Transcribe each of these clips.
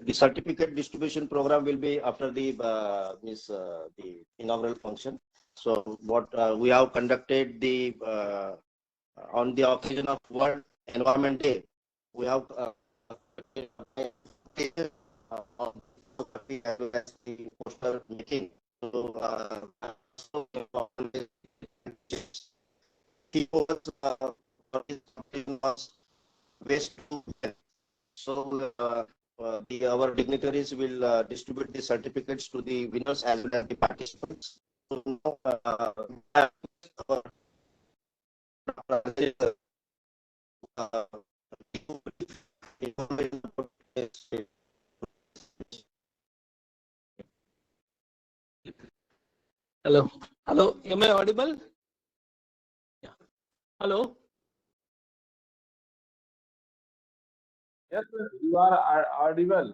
The certificate distribution program will be after the the inaugural function. So what we have conducted the on the occasion of World Environment Day, we have the poster making. Key focus for this competition was waste to wealth. So our dignitaries will distribute the certificates to the winners as well as the participants. So now, our Hello. Hello. Am I audible? Yeah. Hello. Yes, sir, you are audible.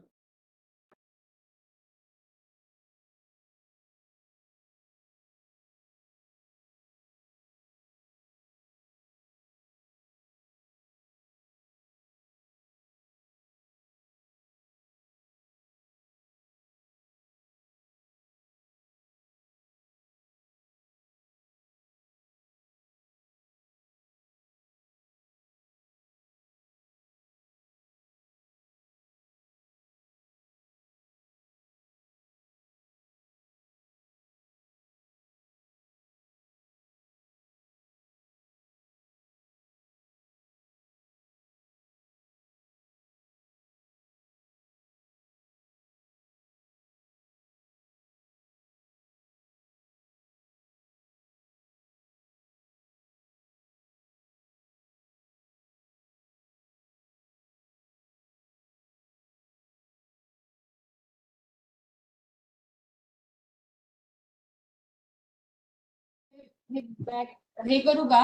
हे करू का?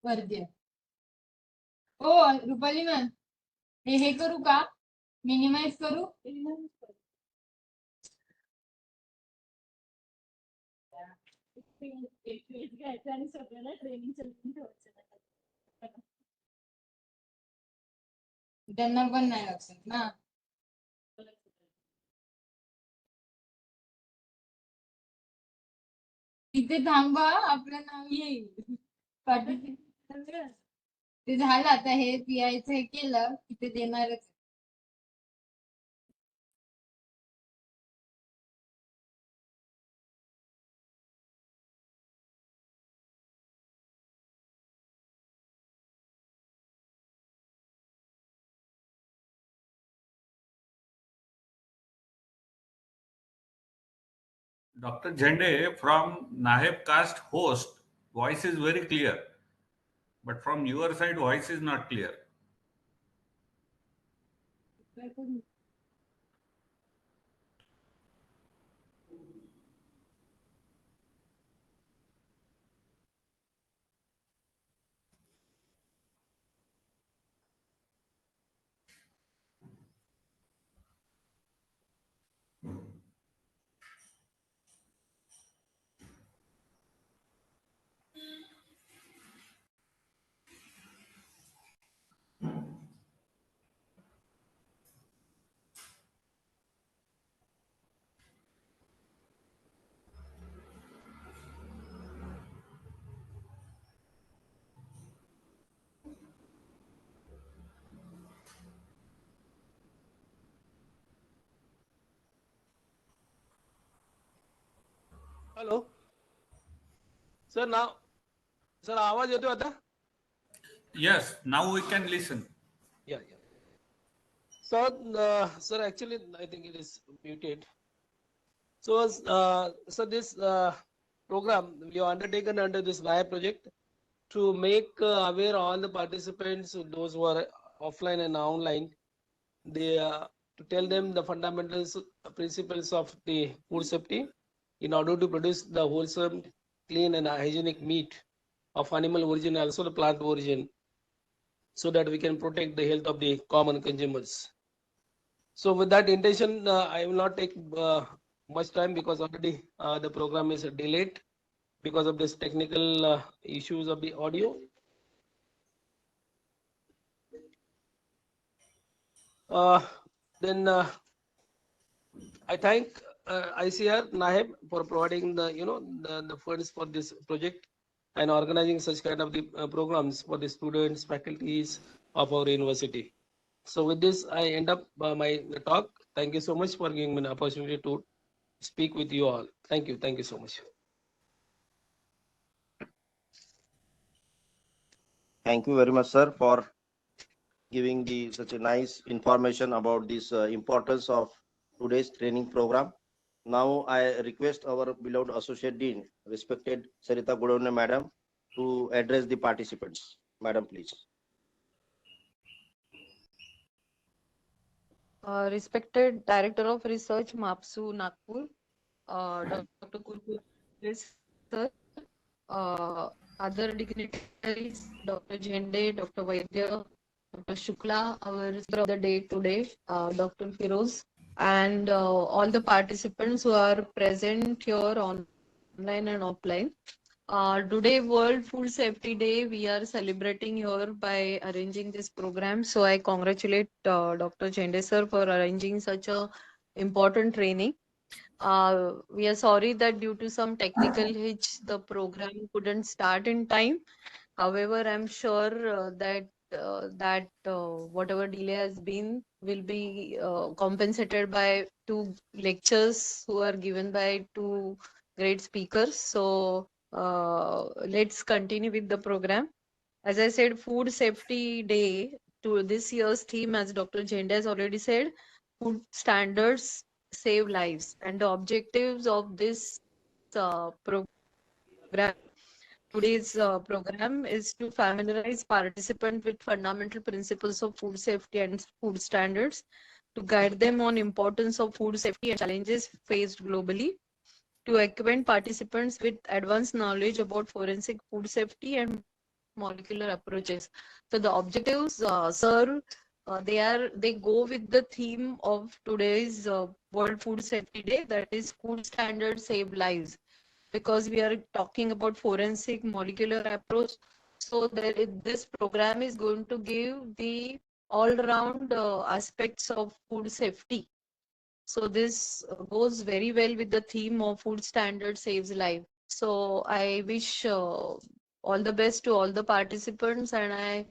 वरती हो Rupali ma'am हे करू का? Minimise करू? आणि सगळ्यांना training चालून ठेवायचं त्यांना पण नाही लक्षात ना. तिथे थांबा आपलं नाव येईल पार्टिसिपेट ते झालं आता हे पिआयचं हे केलं की ते देणारच. Dr. Jhande, from Naheb cast host, voice is very clear. But from your side, voice is not clear. Hello. Sir, now, sir, आवाज येतोय आता? Yes, now we can listen. Yeah. So, sir, actually, I think it is muted. So, this program we have undertaken under this VIA project to make aware all the participants, those who are offline and online, they to tell them the fundamentals, principles of the food safety in order to produce the wholesome, clean, and hygienic meat of animal origin, also the plant origin. so that we can protect the health of the common consumers. So with that intention, I will not take much time because already the program is delayed because of this technical issues of the audio. Then I thank ICR NAHEB for providing the funds for this project and organizing such kind of the programs for the students, faculties of our university. So with this, I end up my talk. Thank you so much for giving me an opportunity to speak with you all. Thank you. Thank you so much. Thank you very much, sir, for giving such a nice information about this importance of today's training program. Now I request our beloved Associate Dean, respected Sarita Godone Madam, to address the participants. Madam, please. Respected Director of Research, MAPSU, Nagpur, Dr. Kurkur, sir, other dignitaries, Dr. Jende, Dr. Vaidya, Dr. Shukla, our speaker of the day today, Dr. Firoz, and all the participants who are present here online and offline. Today, World Food Safety Day, we are celebrating here by arranging this program. So I congratulate Dr. Chende sir for arranging such a important training. We are sorry that due to some technical hitch, the program couldn't start in time. However, I'm sure that whatever delay has been will be compensated by two lectures who are given by two great speakers. So let's continue with the program. As I said, Food Safety Day, to this year's theme, as Dr. Jenda has already said, food standards save lives. And the objectives of this program, today's program, is to familiarize participants with fundamental principles of food safety and food standards, to guide them on importance of food safety and challenges faced globally, to acquaint participants with advanced knowledge about forensic food safety and molecular approaches. So the objectives, sir, they go with the theme of today's World Food Safety Day, that is food standards save lives, because we are talking about forensic molecular approach. So this program is going to give the all-round aspects of food safety. So this goes very well with the theme of food standard saves life. So I wish all the best to all the participants, and I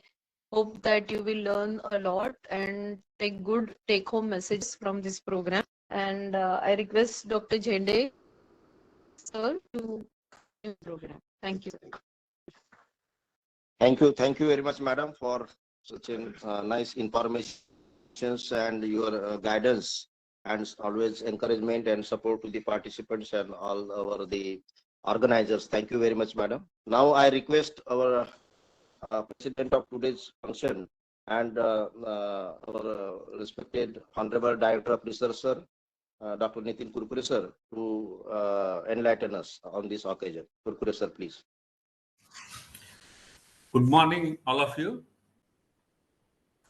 hope that you will learn a lot and take good take-home messages from this program. And I request Dr. Jende sir to continue the program. Thank you. Thank you very much, Madam, for such a nice information and your guidance and always encouragement and support to the participants and all our the organizers. Thank you very much, Madam. Now I request our president of today's function and our respected Honorable Director of Research, sir, Dr. Nitin Kurkure, sir, to enlighten us on this occasion. Kurkure, sir, please. Good morning, all of you.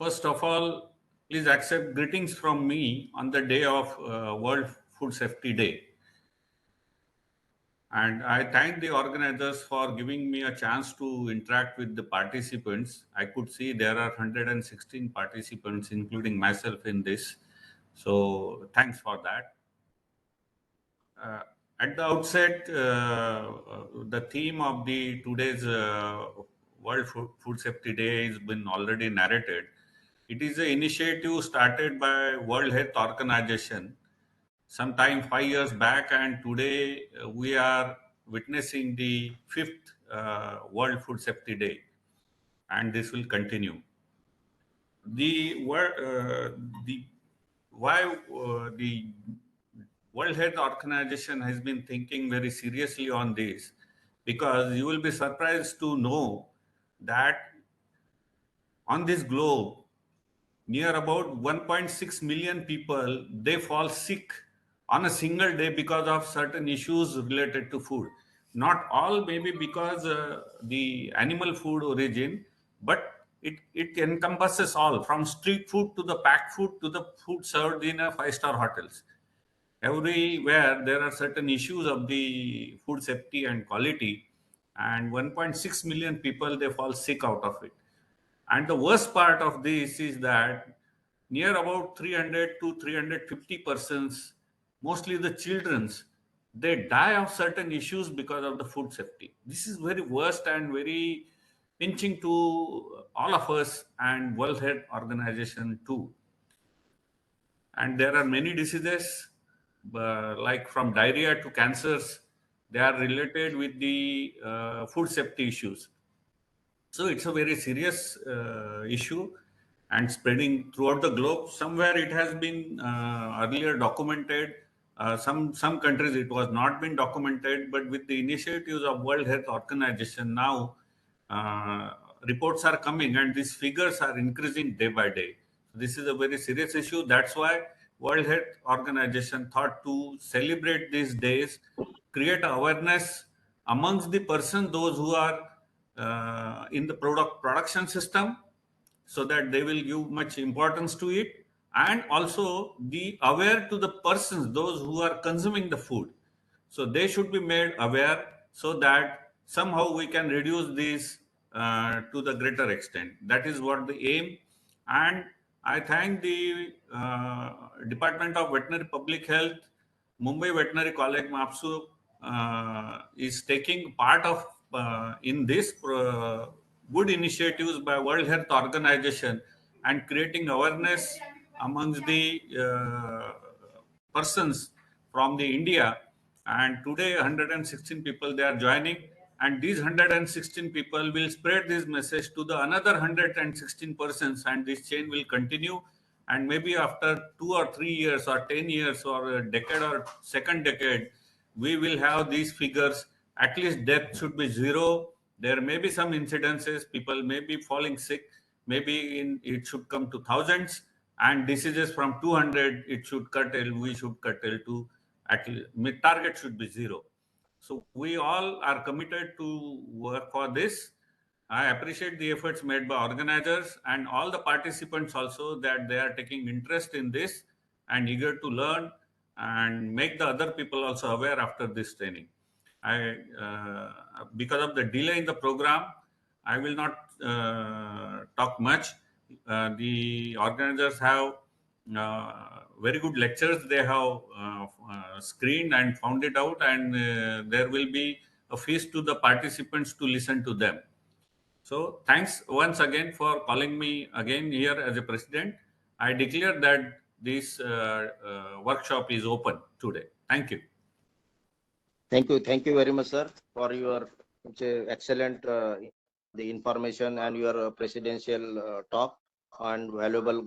First of all, please accept greetings from me on the day of World Food Safety Day. And I thank the organizers for giving me a chance to interact with the participants. I could see there are 116 participants, including myself in this. So thanks for that. At the outset, the theme of today's World Food Safety Day has been already narrated. It is an initiative started by World Health Organization sometime 5 years back, and today we are witnessing the 5th World Food Safety Day, and this will continue. The World Health Organization has been thinking very seriously on this, because you will be surprised to know that on this globe, near about 1.6 million people, they fall sick on a single day because of certain issues related to food. Not all, maybe because the animal food origin, but it encompasses all from street food to the packed food to the food served in a five-star hotels. Everywhere there are certain issues of the food safety and quality, and 1.6 million people they fall sick out of it. And the worst part of this is that near about 300 to 350 persons, mostly the children's, they die of certain issues because of the food safety. This is very worst and very pinching to all of us and World Health Organization too. And there are many diseases like from diarrhea to cancers, they are related with the food safety issues. So it's a very serious issue and spreading throughout the globe. Somewhere it has been earlier documented. Some countries it was not been documented, but with the initiatives of World Health Organization now, uh, reports are coming and these figures are increasing day by day. This is a very serious issue. That's why World Health Organization thought to celebrate these days, create awareness amongst the person, those who are in the production system, so that they will give much importance to it, and also be aware to the persons, those who are consuming the food. So they should be made aware so that somehow we can reduce this to the greater extent. That is what the aim. And I thank the Department of Veterinary Public Health, Mumbai Veterinary College, MAPSU, is taking part of in this good initiatives by World Health Organization and creating awareness amongst the persons from the India. And today 116 people they are joining, and these 116 people will spread this message to the another 116 persons, and this chain will continue. And maybe after 2 or 3 years or 10 years or a decade or second decade, we will have these figures. At least death should be zero. There may be some incidences, people may be falling sick, maybe it should come to thousands, and diseases from 200 it should curtail, we should curtail to at least mid target should be zero. So we all are committed to work for this. I appreciate the efforts made by organizers and all the participants also, that they are taking interest in this and eager to learn and make the other people also aware after this training. Because of the delay in the program, I will not talk much. The organizers have very good lectures. They have screened and found it out, and there will be a feast to the participants to listen to them. So thanks once again for calling me again here as a president. I declare that this workshop is open today. Thank you. Thank you very much, sir, for your excellent the information and your presidential talk and valuable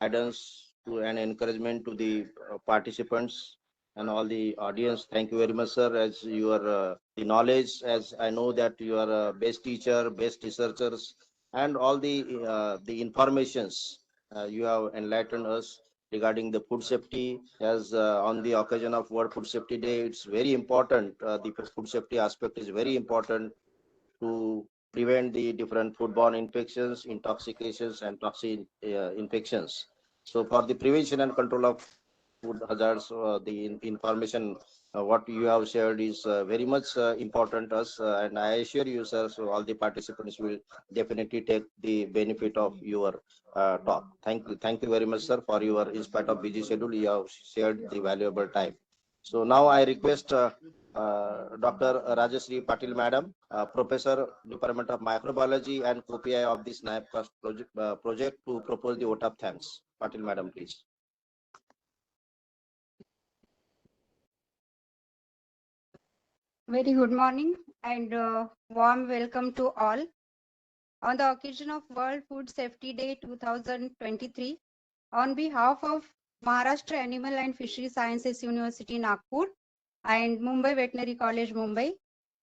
guidance to and encouragement to the participants and all the audience. Thank you very much, sir, as your the knowledge, as I know that you are a best teacher, best researchers, and all the informations you have enlightened us regarding the food safety. As on the occasion of World Food Safety Day, it's very important. The food safety aspect is very important to prevent the different foodborne infections, intoxications, and toxic infections. So for the prevention and control of food hazards, the information what you have shared is very much important to us, and I assure you, sir, so all the participants will definitely take the benefit of your talk. Thank you very much, sir, for your, in spite of busy schedule, you have shared the valuable time. So now I request Dr. Rajashree Patil, Madam, Professor, Department of Microbiology and co-PI of this NIAPCAST project to propose the vote of thanks. Patil, Madam, please. Very good morning and warm welcome to all. On the occasion of World Food Safety Day 2023, on behalf of Maharashtra Animal and Fishery Sciences University, Nagpur, and Mumbai Veterinary College, Mumbai,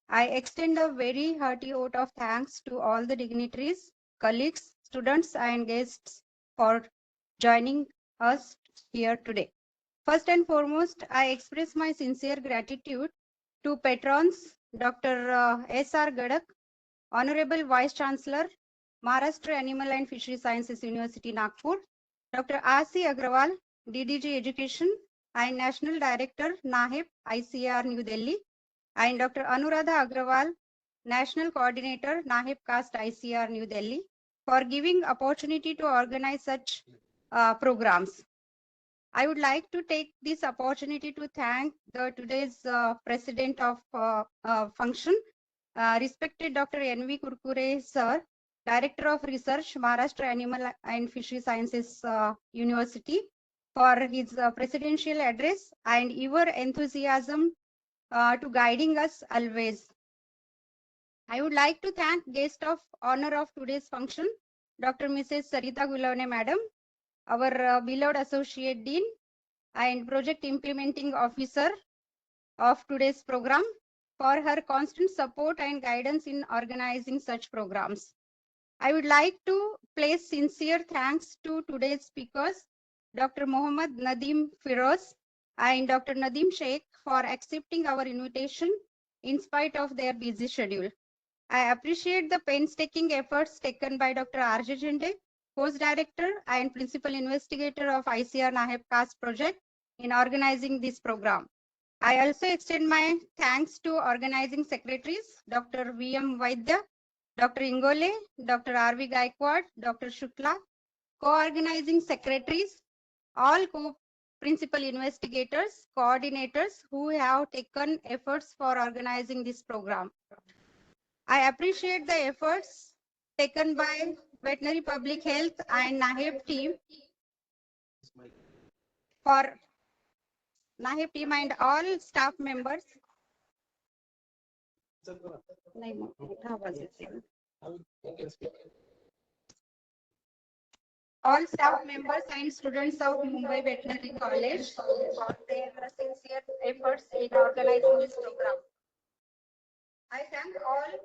I extend a very hearty vote of thanks to all the dignitaries, colleagues, students, and guests for joining us here today. First and foremost, I express my sincere gratitude to patrons, Dr. S.R. Gadak, Honorable Vice Chancellor, Maharashtra Animal and Fishery Sciences University, Nagpur. Dr. R.C. Agrawal, DDG Education and National Director, NAHEP, ICAR, New Delhi. And Dr. Anuradha Agrawal, National Coordinator, NAHEP CAST, ICAR, New Delhi, for giving opportunity to organize such programs. I would like to take this opportunity to thank today's president of function, respected Dr. N.V. Kurkure, sir, Director of Research, Maharashtra Animal and Fishery Sciences University, for his presidential address and your enthusiasm to guiding us always. I would like to thank guest of honor of today's function, Dr. Mrs. Sarita Gulavane, Madam, our beloved Associate Dean and Project Implementing Officer of today's program, for her constant support and guidance in organizing such programs. I would like to place sincere thanks to today's speakers, Dr. Mohammad Nadeem Firoz and Dr. Nadeem Sheikh, for accepting our invitation in spite of their busy schedule. I appreciate the painstaking efforts taken by Dr. R.J. Jinde, Post-Director and Principal Investigator of ICAR NAHEP CAST project, in organizing this program. I also extend my thanks to organizing secretaries, Dr. V.M. Vaidya, Dr. Ingole, Dr. R.V. Gaikwad, Dr. Shukla, co-organizing secretaries, all co-principal investigators, coordinators who have taken efforts for organizing this program. I appreciate the efforts taken by Veterinary Public Health and NAHEP team for NAHEP team and all staff members. All staff members and students of Mumbai Veterinary College for their sincere efforts in organizing this program. I thank all.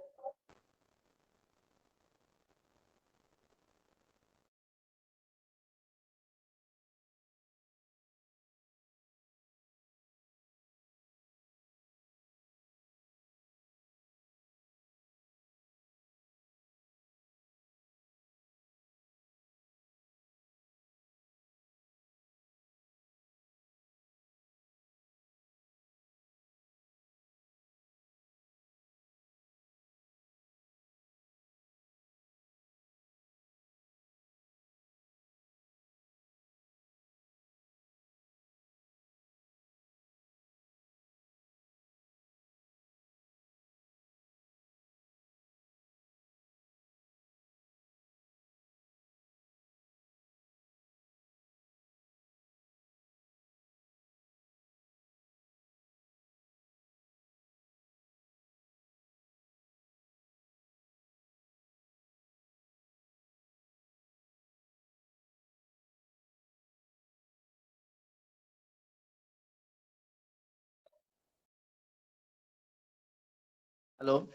Hello.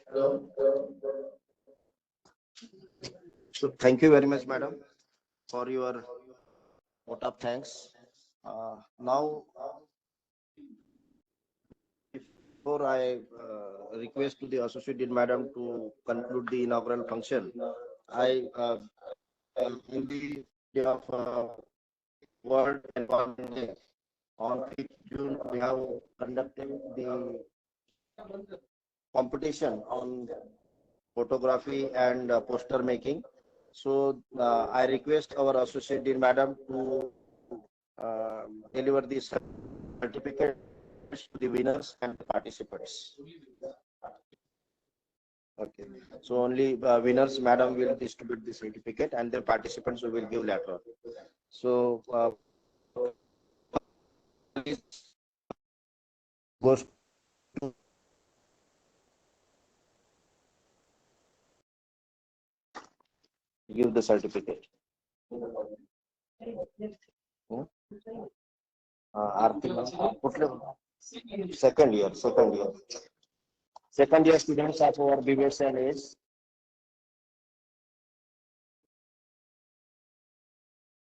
So thank you very much, madam, for your vote of thanks. Now, before I request to the Associate Dean Madam to conclude the inaugural function, I in the day of World Environment Day on 5th June, we have conducted the competition on photography and poster making. So I request our Associate Dean Madam to deliver the certificate to the winners and the participants. Okay, so only winners, madam, will distribute the certificate, and the participants we will give later on. So goes to give the certificate. Second year students of our BVSN is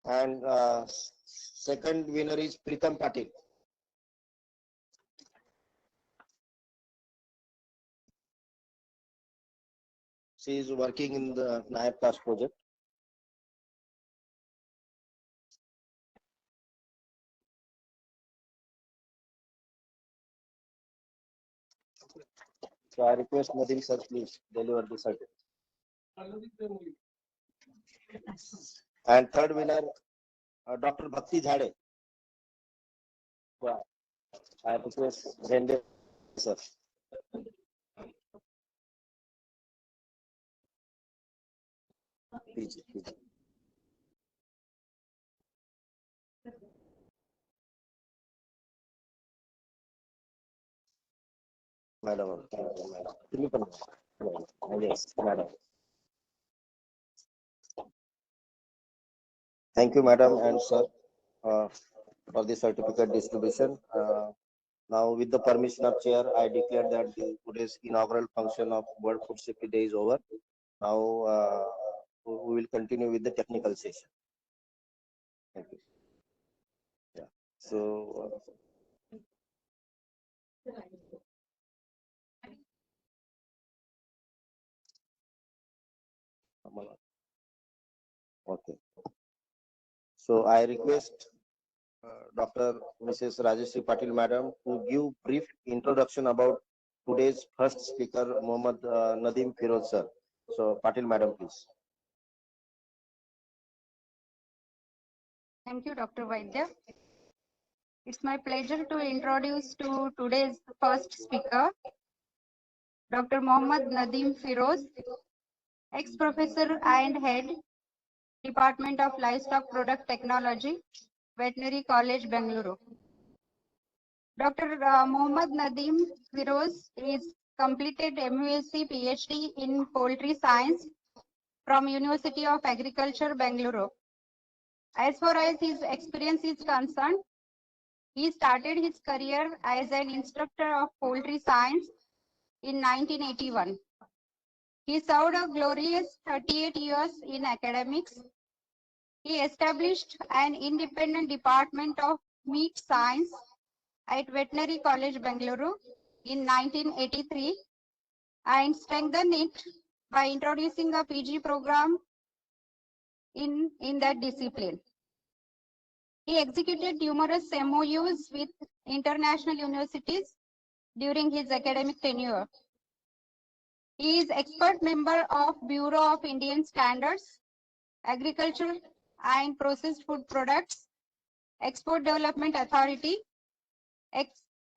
and second winner is Pritam Patil. She is working in the Nayab Caste project. So I request Nadeem sir, please deliver the certificate. And third winner, Dr. Bhakti Jhade. Yeah. I request Zende sir. PG. Madam, madam. तुम्ही पण. Yes, madam. Thank you, madam and sir, for the certificate distribution. Now, with the permission of chair, I declare that today's inaugural function of World Food Safety Day is over. Now, we will continue with the technical session. Thank you. Yeah. So, okay. So, I request Dr. Mrs. Rajeshri Patil, madam, to give brief introduction about today's first speaker, Mohammad Nadeem Firoz, sir. So, Patil, madam, please. Thank you, Dr. Vaidya. It's my pleasure to introduce to today's first speaker, Dr. Mohammad Nadeem Firoz, ex-professor and head, Department of Livestock Product Technology, Veterinary College, Bengaluru. Dr. Mohammad Nadeem Firoz is completed MUSc PhD in Poultry Science from University of Agriculture, Bengaluru. As far as his experience is concerned, he started his career as an instructor of poultry science in 1981. He served a glorious 38 years in academics. He established an independent department of meat science at Veterinary College, Bengaluru in 1983 and strengthened it by introducing a PG program in that discipline. He executed numerous MOUs with international universities during his academic tenure. He is expert member of Bureau of Indian Standards, Agriculture and Processed Food Products, Export Development Authority,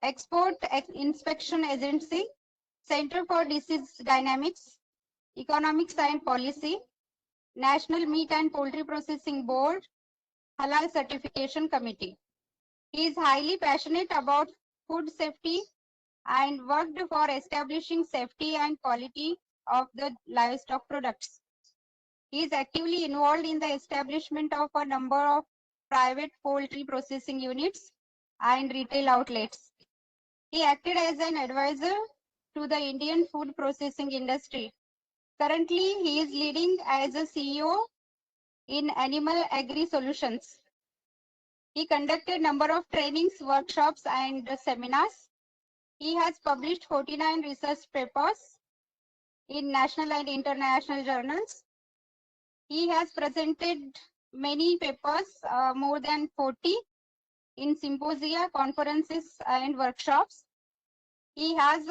Export Inspection Agency, Center for Disease Dynamics, Economics and Policy, National Meat and Poultry Processing Board, Halal Certification Committee. He is highly passionate about food safety and worked for establishing safety and quality of the livestock products. He is actively involved in the establishment of a number of private poultry processing units and retail outlets. He acted as an advisor to the Indian food processing industry. Currently, he is leading as a CEO in Animal Agri Solutions. He conducted number of trainings, workshops, and seminars. He has published 49 research papers in national and international journals. He has presented many papers, more than 40, in symposia, conferences, and workshops. He has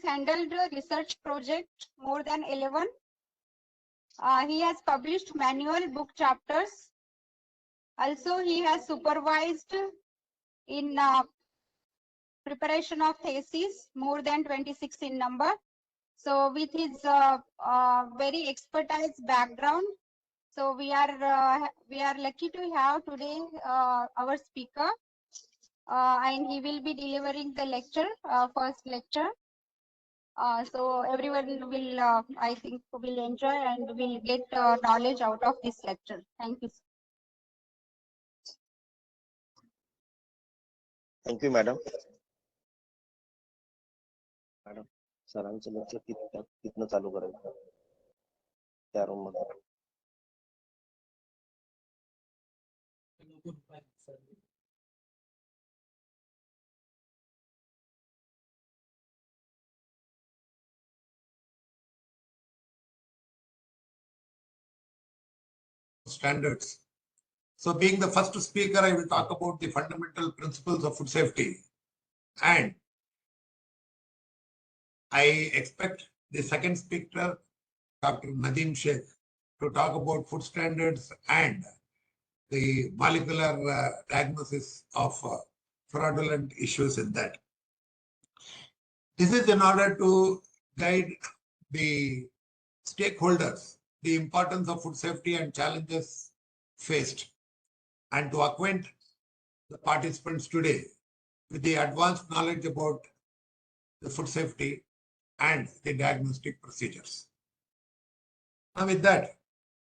handled a research project more than 11. He has published manual book chapters. Also, he has supervised in preparation of theses, more than 26 in number. So with his very expertise background, so we are lucky to have today our speaker, and he will be delivering the lecture, first lecture. So everyone will, I think, will enjoy and will get knowledge out of this lecture. Thank you. Thank you, madam. Madam सरांचं लक्ष तिथनं चालू करायचं त्या room मध्ये standards. So being the first speaker, I will talk about the fundamental principles of food safety. And I expect the second speaker, Dr. Nadeem Sheikh, to talk about food standards and the molecular diagnosis of fraudulent issues in that. This is in order to guide the stakeholders the importance of food safety and challenges faced, and to acquaint the participants today with the advanced knowledge about the food safety and the diagnostic procedures. Now with that,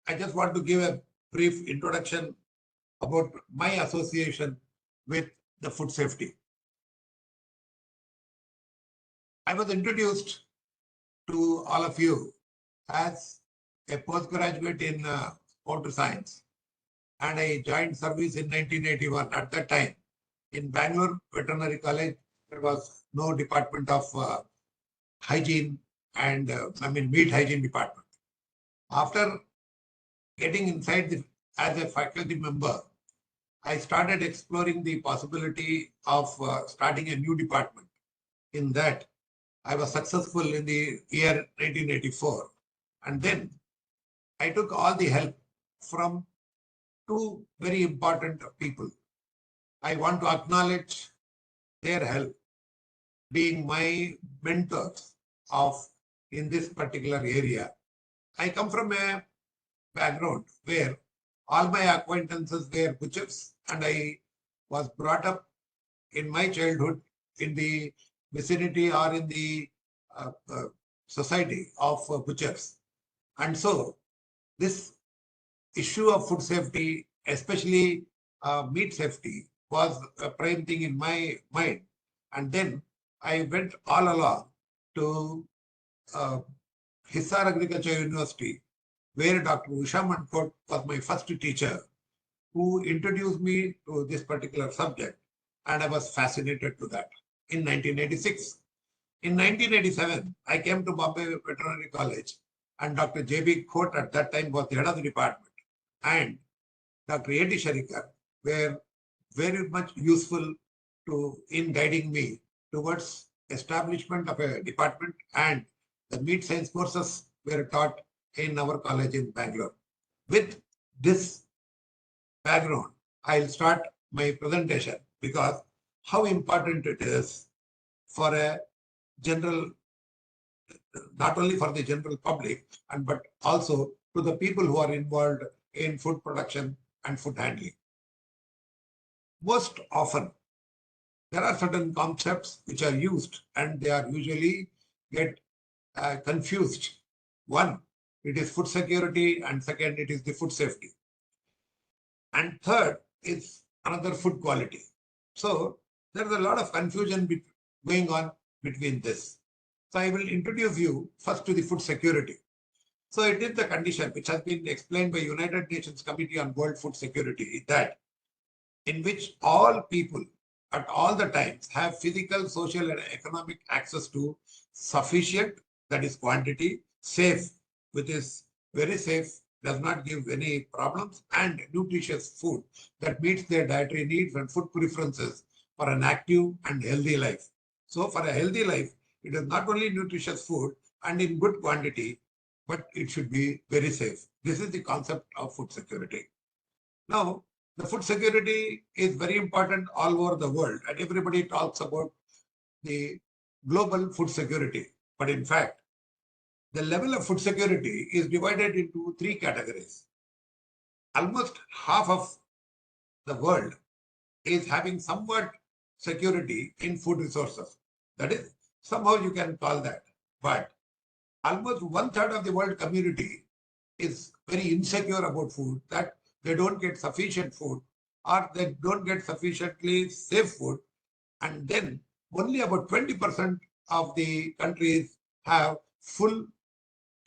I just want to give a brief introduction about my association with the food safety. I was introduced to all of you as a postgraduate in water science, and I joined service in 1981. At that time, in Bangalore Veterinary College, there was no department of hygiene and meat hygiene department. After getting inside as a faculty member, I started exploring the possibility of starting a new department. In that, I was successful in the year 1984. And then I took all the help from two very important people. I want to acknowledge their help, being my mentors in this particular area. I come from a background where all my acquaintances were butchers, and I was brought up in my childhood in the vicinity or in the society of butchers. And so this issue of food safety, especially meat safety, was a prime thing in my mind. And then I went all along to Hisar Agriculture University, where Dr. Usha Mankot was my first teacher, who introduced me to this particular subject, and I was fascinated to that in 1986. In 1987, I came to Bombay Veterinary College, and Dr. J.B. Khote at that time was the head of the department, and Dr. A.T. Sharikar were very much useful in guiding me towards establishment of a department, and the meat science courses were taught in our college in Bangalore. With this background, I'll start my presentation, because how important it is for a general, not only for the general public, but also to the people who are involved in food production and food handling. Most often, there are certain concepts which are used, and they are usually get confused. One, it is food security, and second, it is the food safety. And third is another food quality. So there's a lot of confusion going on between this. So I will introduce you first to the food security. So it is the condition which has been explained by United Nations Committee on World Food Security, that in which all people at all the times have physical, social, and economic access to sufficient, that is quantity, safe, which is very safe, does not give any problems, and nutritious food that meets their dietary needs and food preferences for an active and healthy life. So for a healthy life, it is not only nutritious food and in good quantity, but it should be very safe. This is the concept of food security. Now, the food security is very important all over the world, and everybody talks about the global food security. But in fact, the level of food security is divided into three categories. Almost half of the world is having somewhat security in food resources. That is, somehow you can call that. But almost 1/3 of the world community is very insecure about food, that they don't get sufficient food, or they don't get sufficiently safe food. And then only about 20% of the countries have full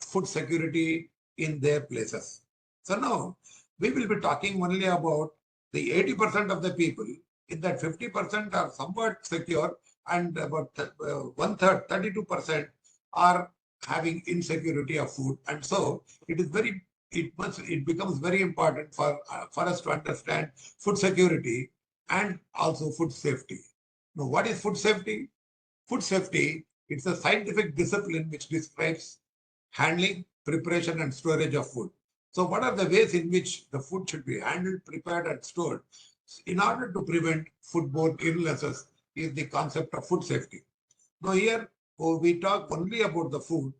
food security in their places. So now we will be talking only about the 80% of the people. In that 50% are somewhat secure, and about 1/3, 32% are having insecurity of food. And so it is very it becomes very important for us to understand food security and also food safety. Now, what is food safety? Food safety, it's a scientific discipline which describes handling, preparation, and storage of food. So what are the ways in which the food should be handled, prepared, and stored in order to prevent foodborne illnesses is the concept of food safety. Now here, we talk only about the food,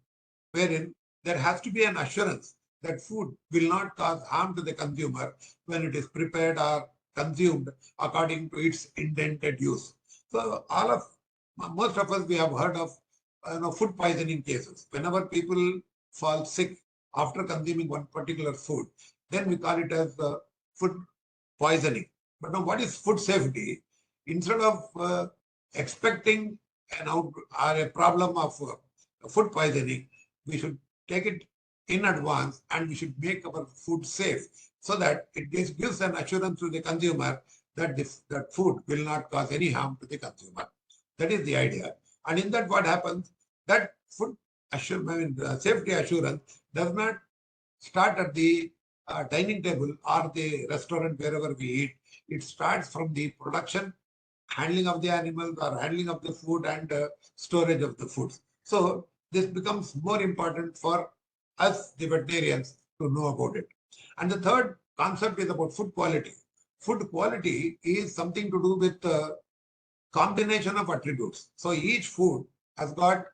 wherein there has to be an assurance that food will not cause harm to the consumer when it is prepared or consumed according to its intended use. So most of us, we have heard of food poisoning cases. Whenever people fall sick after consuming one particular food, then we call it as food poisoning. But now, what is food safety? Instead of expecting or a problem of food poisoning, we should take it in advance and we should make our food safe so that it gives an assurance to the consumer that that food will not cause any harm to the consumer. That is the idea. And in that, what happens? That food safety assurance does not start at the dining table or the restaurant wherever we eat. It starts from the production, handling of the animals or handling of the food and storage of the food. So this becomes more important for us, the veterinarians, to know about it. And the third concept is about food quality. Food quality is something to do with combination of attributes. So each food has got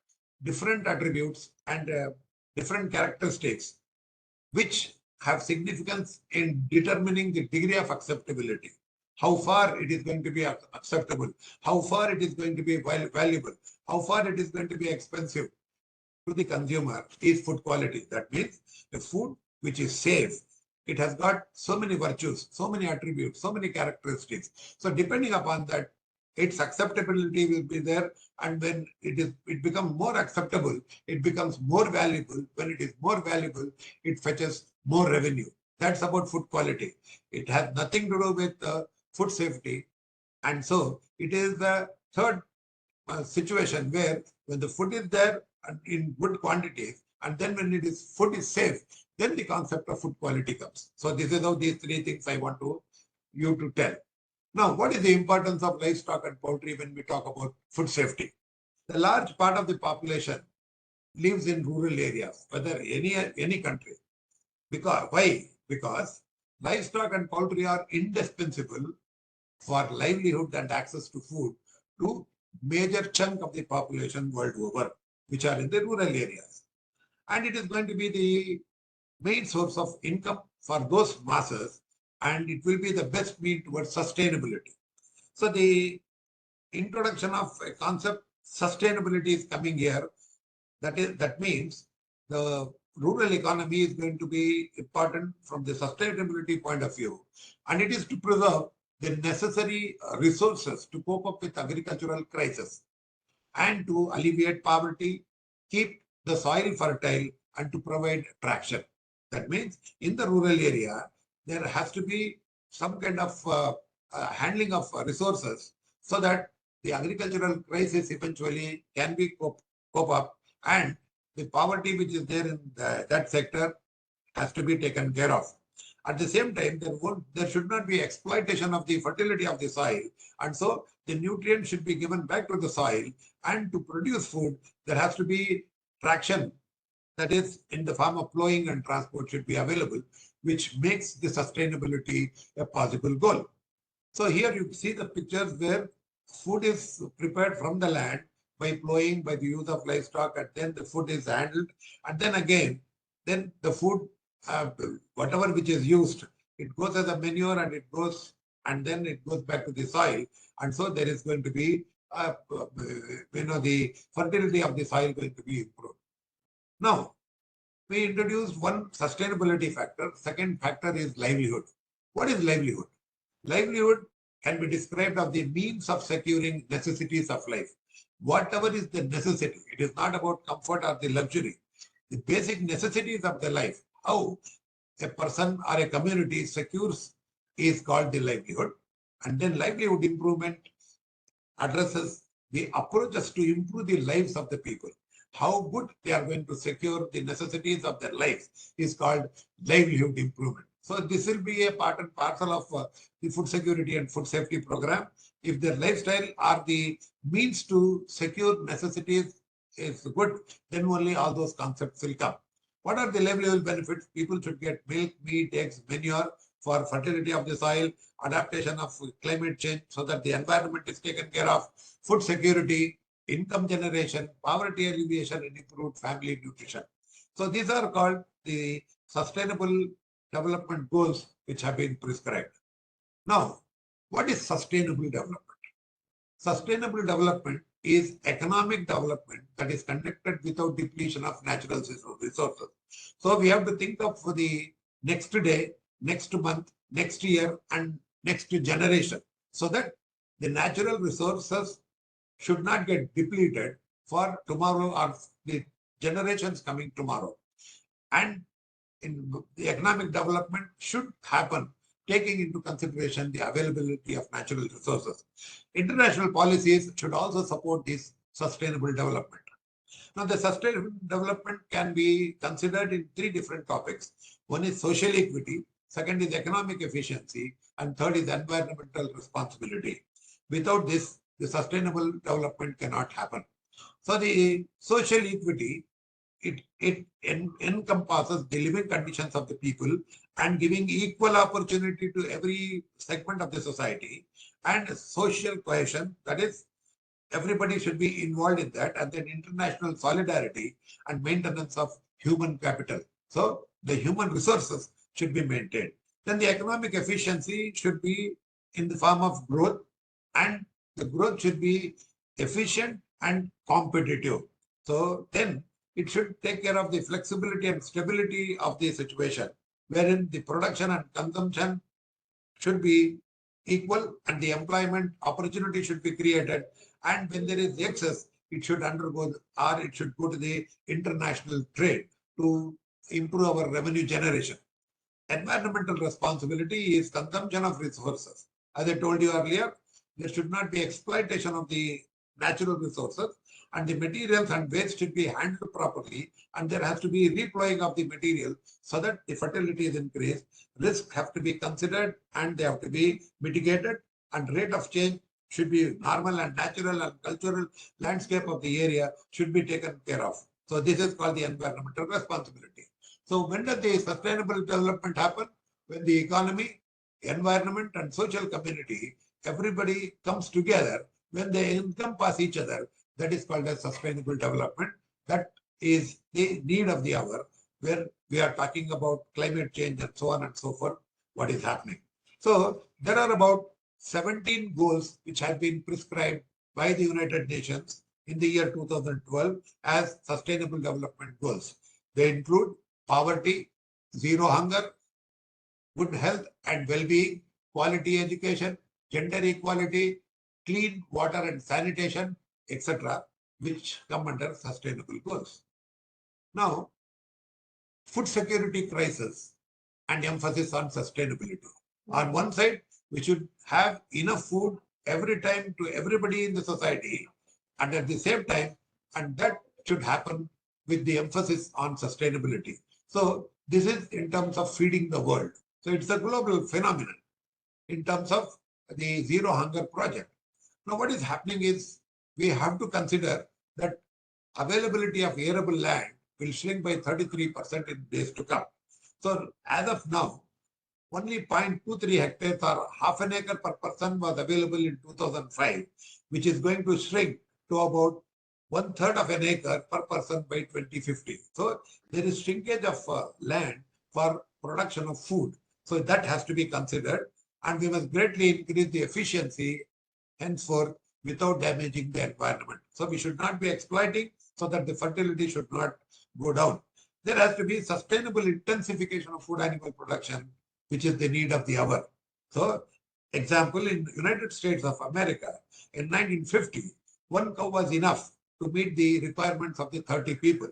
different attributes and different characteristics which have significance in determining the degree of acceptability. How far it is going to be acceptable, how far it is going to be valuable, how far it is going to be expensive to the consumer is food quality. That means the food which is safe, it has got so many virtues, so many attributes, so many characteristics. So depending upon that, its acceptability will be there, and when it becomes more acceptable, it becomes more valuable. When it is more valuable, it fetches more revenue. That's about food quality. It has nothing to do with food safety. And so it is the third situation where when the food is there and in good quantities, and then when food is safe, then the concept of food quality comes. So this is how these three things I want you to tell. Now, what is the importance of livestock and poultry when we talk about food safety? The large part of the population lives in rural areas, whether any country. Why? Because livestock and poultry are indispensable for livelihood and access to food to major chunk of the population world over, which are in the rural areas. And it is going to be the main source of income for those masses, and it will be the best mean towards sustainability. So the introduction of a concept sustainability is coming here. That means the rural economy is going to be important from the sustainability point of view, and it is to preserve the necessary resources to cope up with agricultural crisis and to alleviate poverty, keep the soil fertile, and to provide traction. That means in the rural area, there has to be some kind of handling of resources so that the agricultural crisis eventually can be cope up, and the poverty which is there in that sector has to be taken care of. At the same time, there should not be exploitation of the fertility of the soil, and so the nutrients should be given back to the soil, and to produce food, there has to be traction, that is in the form of plowing and transport should be available, which makes the sustainability a possible goal. So here you see the pictures where food is prepared from the land by plowing, by the use of livestock, and then the food is handled, and then again, then the food, whatever which is used, it goes as a manure and then it goes back to the soil, and so there is going to be the fertility of the soil going to be improved. Now, we introduced one sustainability factor. Second factor is livelihood. What is livelihood? Livelihood can be described as the means of securing necessities of life. Whatever is the necessity, it is not about comfort or the luxury. The basic necessities of the life, how a person or a community secures, is called the livelihood. And then livelihood improvement addresses the approaches to improve the lives of the people. how good they are going to secure the necessities of their lives is called livelihood improvement. So this will be a part and parcel of the food security and food safety program. If their lifestyle or the means to secure necessities is good, then only all those concepts will come. What are the livelihood benefits? People should get milk, meat, eggs, manure for fertility of the soil, adaptation of climate change so that the environment is taken care of, food security, income generation, poverty alleviation, and improved family nutrition. So these are called the sustainable development goals which have been prescribed. Now, what is sustainable development? Sustainable development is economic development that is conducted without depletion of natural resources. So we have to think of for the next day, next month, next year, and next generation, so that the natural resources should not get depleted for tomorrow or the generations coming tomorrow. And in the economic development should happen taking into consideration the availability of natural resources. International policies should also support this sustainable development. Now, the sustainable development can be considered in three different topics. One is social equity, second is economic efficiency, and third is environmental responsibility. Without this, the sustainable development cannot happen. So the social equity, it encompasses the living conditions of the people and giving equal opportunity to every segment of the society, and social cohesion, that is, everybody should be involved in that, and then international solidarity and maintenance of human capital. So the human resources should be maintained. Then the economic efficiency should be in the form of growth, and the growth should be efficient and competitive. So then it should take care of the flexibility and stability of the situation, wherein the production and consumption should be equal and the employment opportunity should be created. And when there is excess, it should undergo or it should go to the international trade to improve our revenue generation. Environmental responsibility is consumption of resources. As I told you earlier, there should not be exploitation of the natural resources, and the materials and waste should be handled properly, and there has to be redeploying of the material so that the fertility is increased. Risks have to be considered and they have to be mitigated, and rate of change should be normal, and natural and cultural landscape of the area should be taken care of. So this is called the environmental responsibility. So when does the sustainable development happen? When the economy, environment, and social community, everybody comes together, when they encompass each other, that is called as sustainable development. That is the need of the hour, where we are talking about climate change and so on and so forth, what is happening. So there are about 17 goals which have been prescribed by the United Nations in the year 2012 as sustainable development goals. They include poverty, zero hunger, good health and well-being, quality education, gender equality, clean water and sanitation, etc., which come under sustainable goals. Now, food security crisis and emphasis on sustainability. On one side, we should have enough food every time to everybody in the society, and at the same time, and that should happen with the emphasis on sustainability. So this is in terms of feeding the world. So it's a global phenomenon in terms of the Zero Hunger Project. Now what is happening is we have to consider that availability of arable land will shrink by 33% in days to come. So as of now, only 0.23 hectares or half an acre per person was available in 2005, which is going to shrink to about 1/3 of an acre per person by 2050. So there is shrinkage of land for production of food. So that has to be considered, and we must greatly increase the efficiency henceforth without damaging the environment. So we should not be exploiting so that the fertility should not go down. There has to be sustainable intensification of food animal production, which is the need of the hour. So, example, in United States of America, in 1950, one cow was enough to meet the requirements of the 30 people.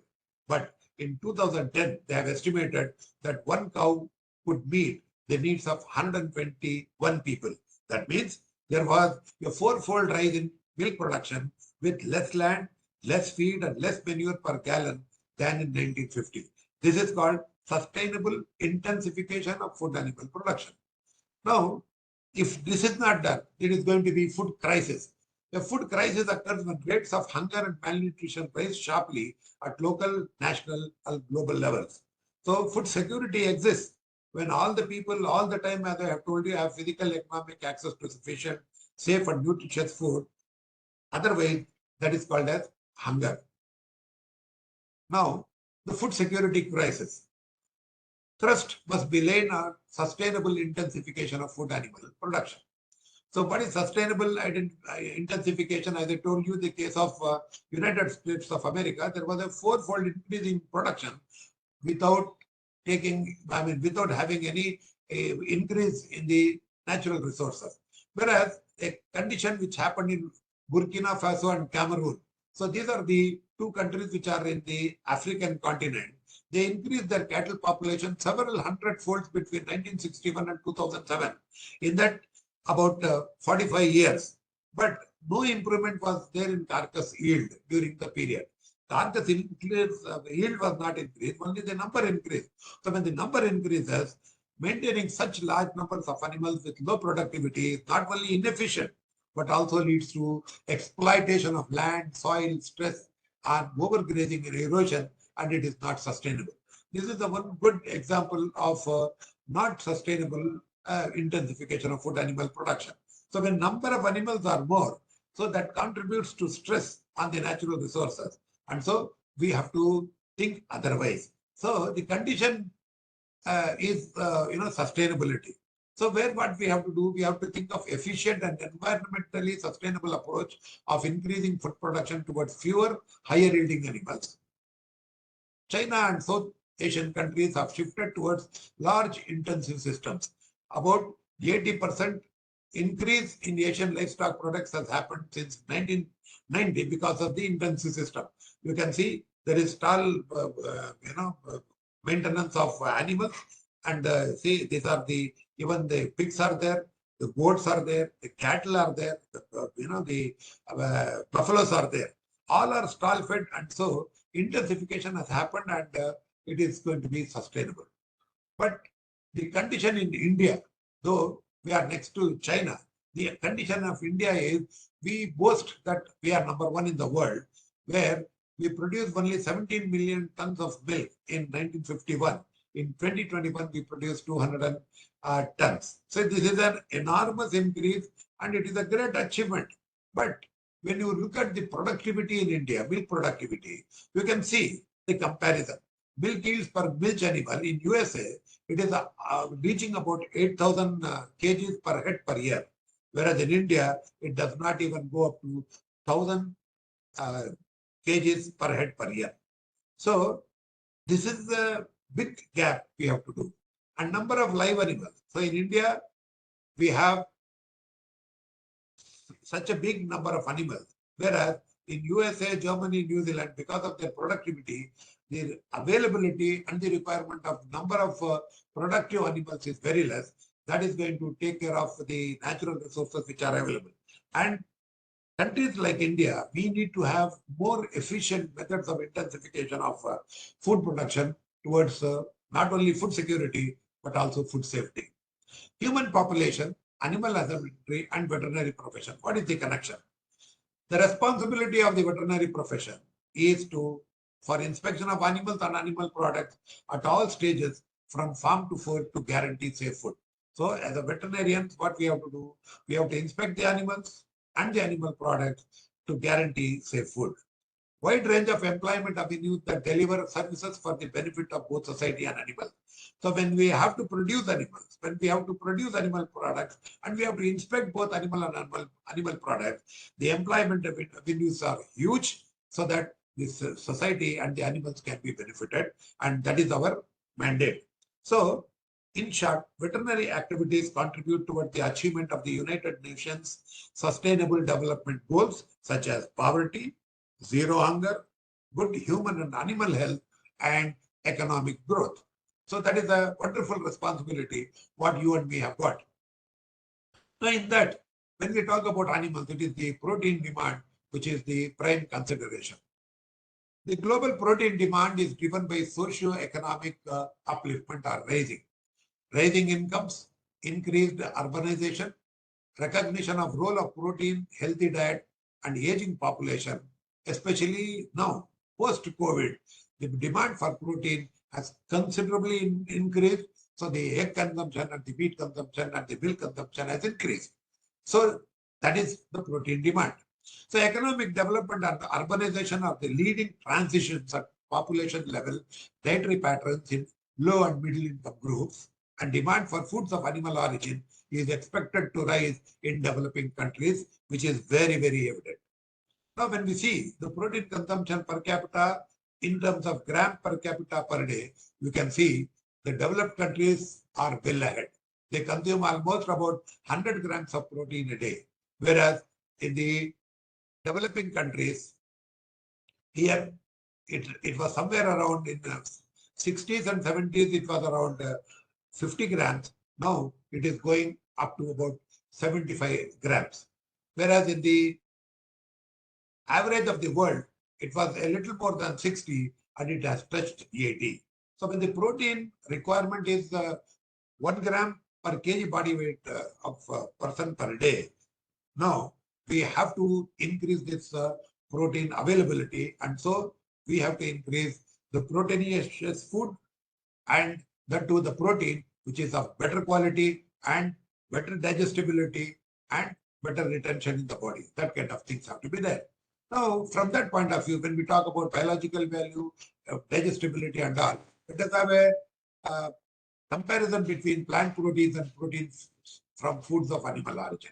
But in 2010, they have estimated that one cow could meet the needs of 121 people. That means there was a 4-fold rise in milk production with less land, less feed and less manure per gallon than in 1950. This is called sustainable intensification of food animal production. Now, if this is not done, it is going to be food crisis. A food crisis occurs when rates of hunger and malnutrition rise sharply at local, national, and global levels. So food security exists when all the people, all the time, as I have told you, have physical, economic access to sufficient, safe, and nutritious food. Otherwise, that is called as hunger. Now, the food security crisis. Thrust must be laid on sustainable intensification of food animal production. So what is sustainable intensification? As I told you, the case of United States of America, there was a fourfold increase in production without without having any increase in the natural resources. Whereas a condition which happened in Burkina Faso and Cameroon. So these are the two countries which are in the African continent. They increased their cattle population several hundred folds between 1961 and 2007. In that, about 45 years. But no improvement was there in carcass yield during the period. Carcass yield was not increased, only the number increased. So when the number increases, maintaining such large numbers of animals with low productivity is not only inefficient, but also leads to exploitation of land, soil, stress, and overgrazing and erosion, and it is not sustainable. This is the one good example of not sustainable intensification of food animal production. So when number of animals are more, so that contributes to stress on the natural resources. And so we have to think otherwise. So the condition is sustainability. So what we have to do, we have to think of efficient and environmentally sustainable approach of increasing food production towards fewer higher yielding animals. China and South Asian countries have shifted towards large intensive systems. About 80% increase in Asian livestock products has happened since 1990 because of the intensive system. You can see there is stall, maintenance of animals, and see these are even the pigs are there, the goats are there, the cattle are there, the buffaloes are there. All are stall fed, and so intensification has happened, and it is going to be sustainable. But the condition in India, though we are next to China, the condition of India is we boast that we are number one in the world, where we produce only 17 million tons of milk in 1951. In 2021, we produced 200 tons. So this is an enormous increase, and it is a great achievement. But when you look at the productivity in India, milk productivity, you can see the comparison. Milk yields per milch animal in USA, it is reaching about 8,000 kgs per head per year. Whereas in India, it does not even go up to 1,000 kgs per head per year. So this is a big gap we have to do. And number of live animals. So in India, we have such a big number of animals, whereas in USA, Germany, New Zealand, because of their productivity, the availability and the requirement of number of productive animals is very less. That is going to take care of the natural resources which are available. And countries like India, we need to have more efficient methods of intensification of food production towards not only food security, but also food safety. Human population, animal husbandry, and veterinary profession. What is the connection? The responsibility of the veterinary profession is for inspection of animals and animal products at all stages from farm to fork to guarantee safe food. So as a veterinarian, what we have to do, we have to inspect the animals and the animal products to guarantee safe food. Wide range of employment avenues that deliver services for the benefit of both society and animals. So when we have to produce animals, when we have to produce animal products, and we have to inspect both animal and animal products, the employment avenues are huge, so that this society and the animals can be benefited, and that is our mandate. So in short, veterinary activities contribute toward the achievement of the United Nations Sustainable Development Goals, such as poverty, zero hunger, good human and animal health, and economic growth. So that is a wonderful responsibility what you and me have got. Now in that, when we talk about animals, it is the protein demand which is the prime consideration. The global protein demand is driven by socio-economic upliftment or rising incomes, increased urbanization, recognition of role of protein, healthy diet, and aging population, especially now post-COVID. The demand for protein has considerably increased. So the egg consumption and the meat consumption and the milk consumption has increased. So that is the protein demand. So economic development and urbanization are the leading transitions at population level, dietary patterns in low and middle income groups, and demand for foods of animal origin is expected to rise in developing countries, which is very, very evident. Now, when we see the protein consumption per capita in terms of gram per capita per day, you can see the developed countries are well ahead. They consume almost about 100 grams of protein a day, whereas in the developing countries, here it was somewhere around in the 60s and 70s, it was around 50 grams. Now it is going up to about 75 grams. Whereas in the average of the world, it was a little more than 60 and it has touched 80. So when the protein requirement is 1 gram per kg body weight of person per day, now we have to increase this protein availability, and so we have to increase the proteinaceous food, and that to the protein which is of better quality and better digestibility and better retention in the body. That kind of things have to be there. Now, from that point of view, when we talk about biological value, digestibility and all, let us have a comparison between plant proteins and proteins from foods of animal origin.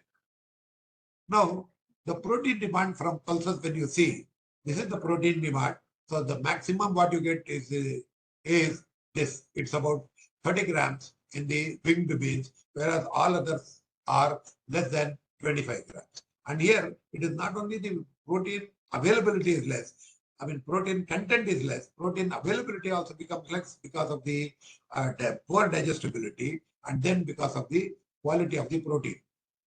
Now, the protein demand from pulses, when you see, this is the protein demand. So the maximum what you get is this. It's about 30 grams in the winged beans, whereas all others are less than 25 grams. And here, it is not only the protein availability is less, I mean, protein content is less, protein availability also becomes less because of the poor digestibility, and then because of the quality of the protein.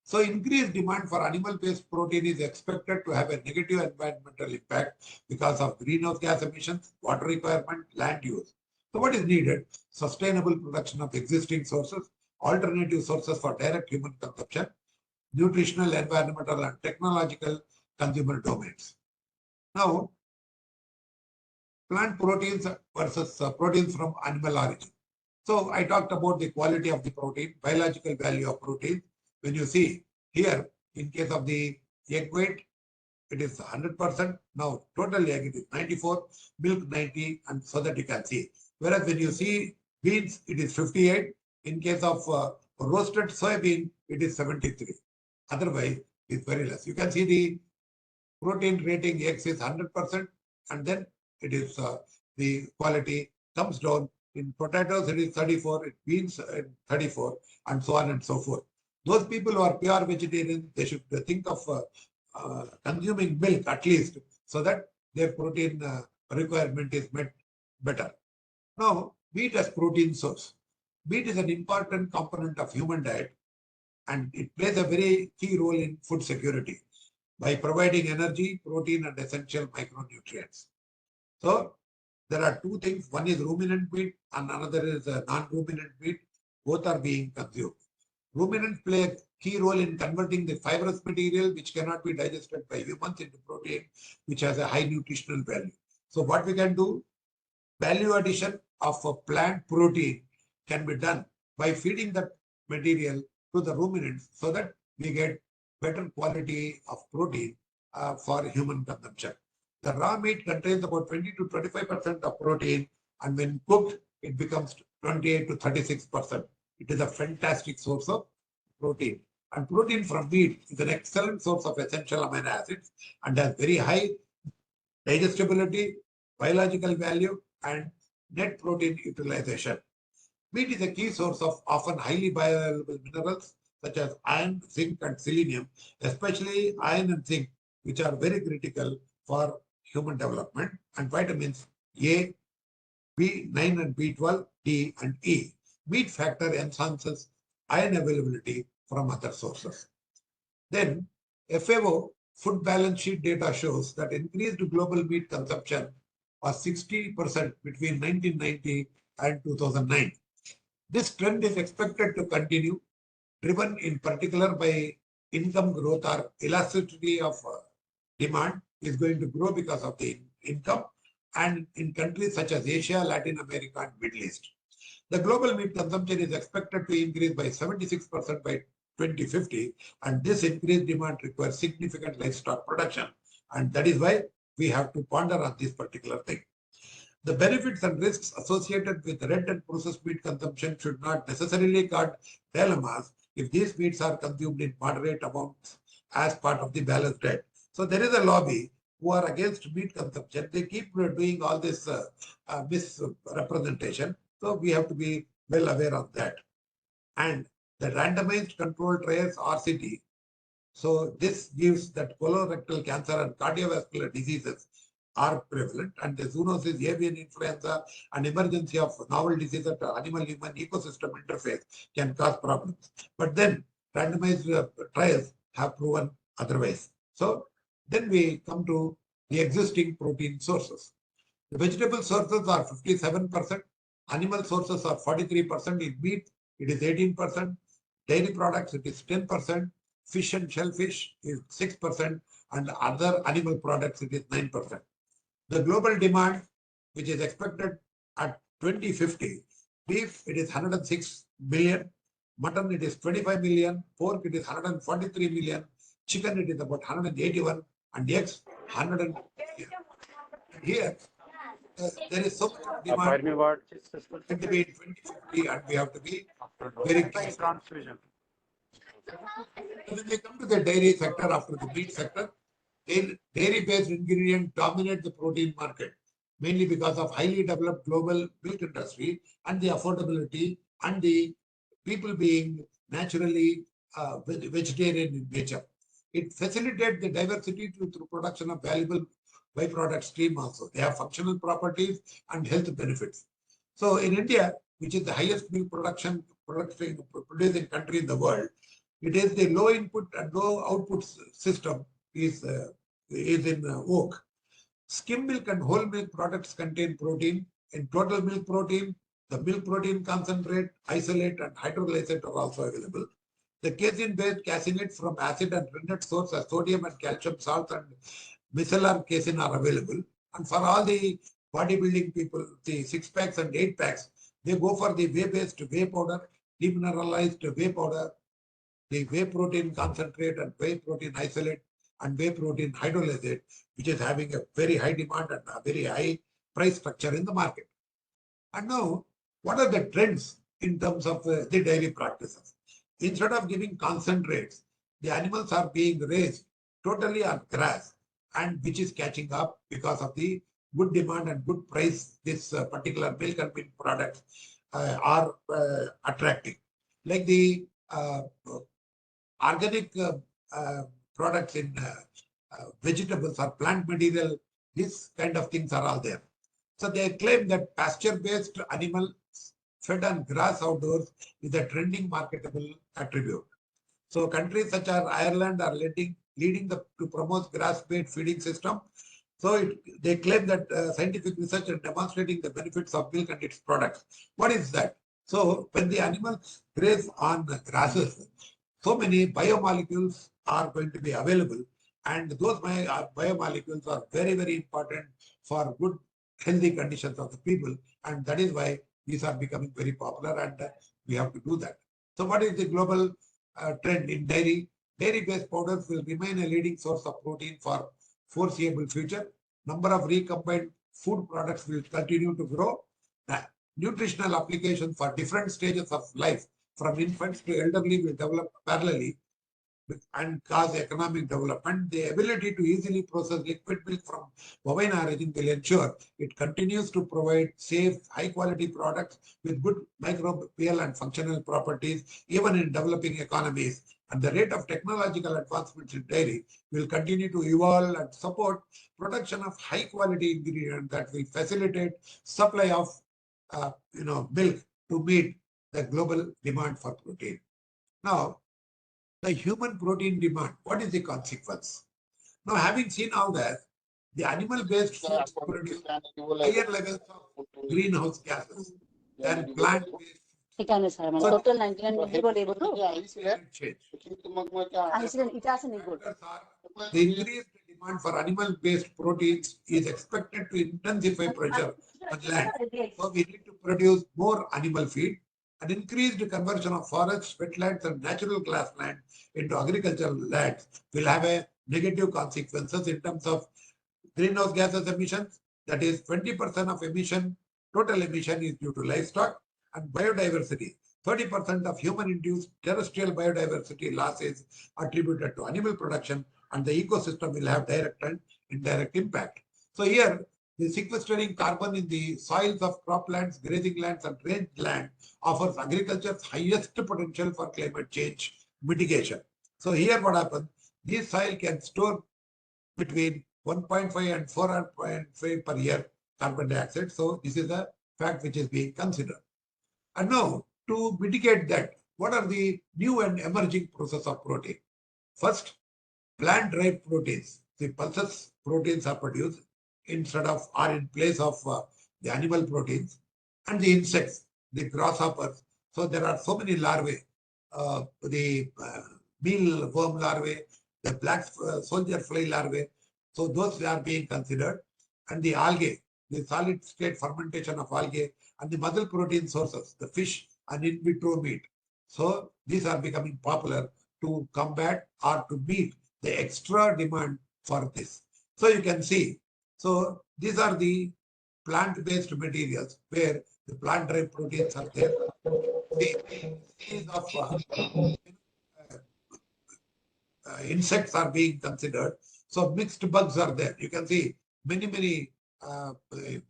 So increased demand for animal-based protein is expected to have a negative environmental impact because of greenhouse gas emissions, water requirement, land use. So what is needed? Sustainable production of existing sources, alternative sources for direct human consumption, nutritional, environmental, and technological consumer domains. Now, plant proteins versus proteins from animal origin. So I talked about the quality of the protein, biological value of protein. When you see here, in case of the egg weight, it is 100%. Now, total egg, it is 94, milk 90, and so that you can see. Whereas when you see beans, it is 58. In case of roasted soybean, it is 73. Otherwise, it's very less. You can see the protein rating X is 100%, and then it is the quality comes down. In potatoes, it is 34, in beans, 34, and so on and so forth. Those people who are pure vegetarians, they should think of consuming milk at least, so that their protein requirement is met better. Now, wheat as protein source. Wheat is an important component of human diet, and it plays a very key role in food security by providing energy, protein, and essential micronutrients. So, there are two things. One is ruminant meat and another is non-ruminant meat. Both are being consumed. Ruminants play a key role in converting the fibrous material which cannot be digested by humans into protein, which has a high nutritional value. So what we can do, value addition of a plant protein can be done by feeding that material to the ruminants so that we get better quality of protein for human consumption. The raw meat contains about 20 to 25% of protein, and when cooked, it becomes 28 to 36%. It is a fantastic source of protein. And protein from meat is an excellent source of essential amino acids and has very high digestibility, biological value, and net protein utilization. Meat is a key source of often highly bioavailable minerals such as iron, zinc, and selenium, especially iron and zinc, which are very critical for human development, and vitamins A, B9 and B12, D, and E. Meat factor enhances iron availability from other sources. Then, FAO food balance sheet data shows that increased global meat consumption was 60% between 1990 and 2009. This trend is expected to continue, driven in particular by income growth or elasticity of demand is going to grow because of the income, and in countries such as Asia, Latin America, and Middle East. The global meat consumption is expected to increase by 76% by 2050, and this increased demand requires significant livestock production. And that is why we have to ponder on this particular thing. The benefits and risks associated with red and processed meat consumption should not necessarily cause dilemmas if these meats are consumed in moderate amounts as part of the balanced diet. So there is a lobby who are against meat consumption. They keep doing all this misrepresentation. So we have to be well aware of that. And the randomized controlled trials RCT. So this gives that colorectal cancer and cardiovascular diseases are prevalent, and the zoonosis, avian influenza, and emergency of novel diseases at animal-human ecosystem interface can cause problems. But then randomized trials have proven otherwise. So then we come to the existing protein sources. The vegetable sources are 57%, animal sources are 43%, in meat it is 18%, dairy products it is 10%, fish and shellfish is 6%, and other animal products it is 9%. The global demand, which is expected at 2050, beef it is 106 million, mutton it is 25 million, pork it is 143 million, chicken it is about 181, and eggs 100. Here, there is so much demand to be in 2050, and we have to be very careful. When we come to the dairy sector after the meat sector, dairy-based ingredients dominate the protein market, mainly because of highly developed global milk industry and the affordability and the people being naturally vegetarian in nature. It facilitates the diversity through production of valuable byproduct stream also. They have functional properties and health benefits. So in India, which is the highest milk producing country in the world, it is the low input and low output system is in vogue. Skim milk and whole milk products contain protein. In total milk protein, the milk protein concentrate, isolate, and hydrolysate are also available. The casein-based caseinate from acid and rennet source as sodium and calcium salts and micellar casein are available. And for all the bodybuilding people, the 6-packs and 8-packs, they go for the whey-based whey powder, demineralized whey powder, the whey protein concentrate and whey protein isolate and whey protein hydrolysate, which is having a very high demand and a very high price structure in the market. And now, what are the trends in terms of the dairy practices? Instead of giving concentrates, the animals are being raised totally on grass, and which is catching up because of the good demand and good price this particular milk and milk products are attracting. Like the organic products in vegetables or plant material, these kind of things are all there. So they claim that pasture-based animal fed on grass outdoors is a trending marketable attribute. So countries such as Ireland are leading to promote grass-based feeding system. So they claim that scientific research is demonstrating the benefits of milk and its products. What is that? So when the animals graze on grasses, so many biomolecules are going to be available, and those biomolecules are very, very important for good healthy conditions of the people, and that is why these are becoming very popular, and we have to do that. So what is the global trend in dairy? Dairy-based powders will remain a leading source of protein for foreseeable future. Number of recombined food products will continue to grow. Nutritional applications for different stages of life, from infants to elderly, will develop parallelly and cause economic development. The ability to easily process liquid milk from bovine origin will ensure it continues to provide safe, high-quality products with good microbial and functional properties, even in developing economies. And the rate of technological advancements in dairy will continue to evolve and support production of high-quality ingredients that will facilitate supply of milk to meet the global demand for protein. Now, the human protein demand, what is the consequence? Now, having seen all that, the animal-based foods produce higher levels of greenhouse gases than plant-based ठीक आहे ना sir म्हणजे total 99 minute बोले बोलू change. आणि इथे असं नाही बोल The increased demand for animal-based proteins is expected to intensify pressure on land. So we need to produce more animal feed. An increased conversion of forests, wetlands, and natural grassland into agricultural lands will have a negative consequences in terms of greenhouse gases emissions. That is 20% of emission, total emission is due to livestock, and biodiversity. 30% of human-induced terrestrial biodiversity loss is attributed to animal production, and the ecosystem will have direct and indirect impact. So here, the sequestering carbon in the soils of croplands, grazing lands, and range land offers agriculture's highest potential for climate change mitigation. So here what happens, this soil can store between 1.5 and 4.5 per year carbon dioxide. So this is a fact which is being considered. And now, to mitigate that, what are the new and emerging process of protein? First, plant-derived proteins. The pulses proteins are produced instead of or in place of the animal proteins, and the insects, the grasshoppers. So there are so many larvae, the mealworm larvae, the black soldier fly larvae. So those are being considered, and the algae, the solid state fermentation of algae, and the muscle protein sources, the fish and in vitro meat. So these are becoming popular to combat or to meet the extra demand for this. So you can see, so these are the plant-based materials where the plant-derived proteins are there. The series of insects are being considered. So mixed bugs are there. You can see many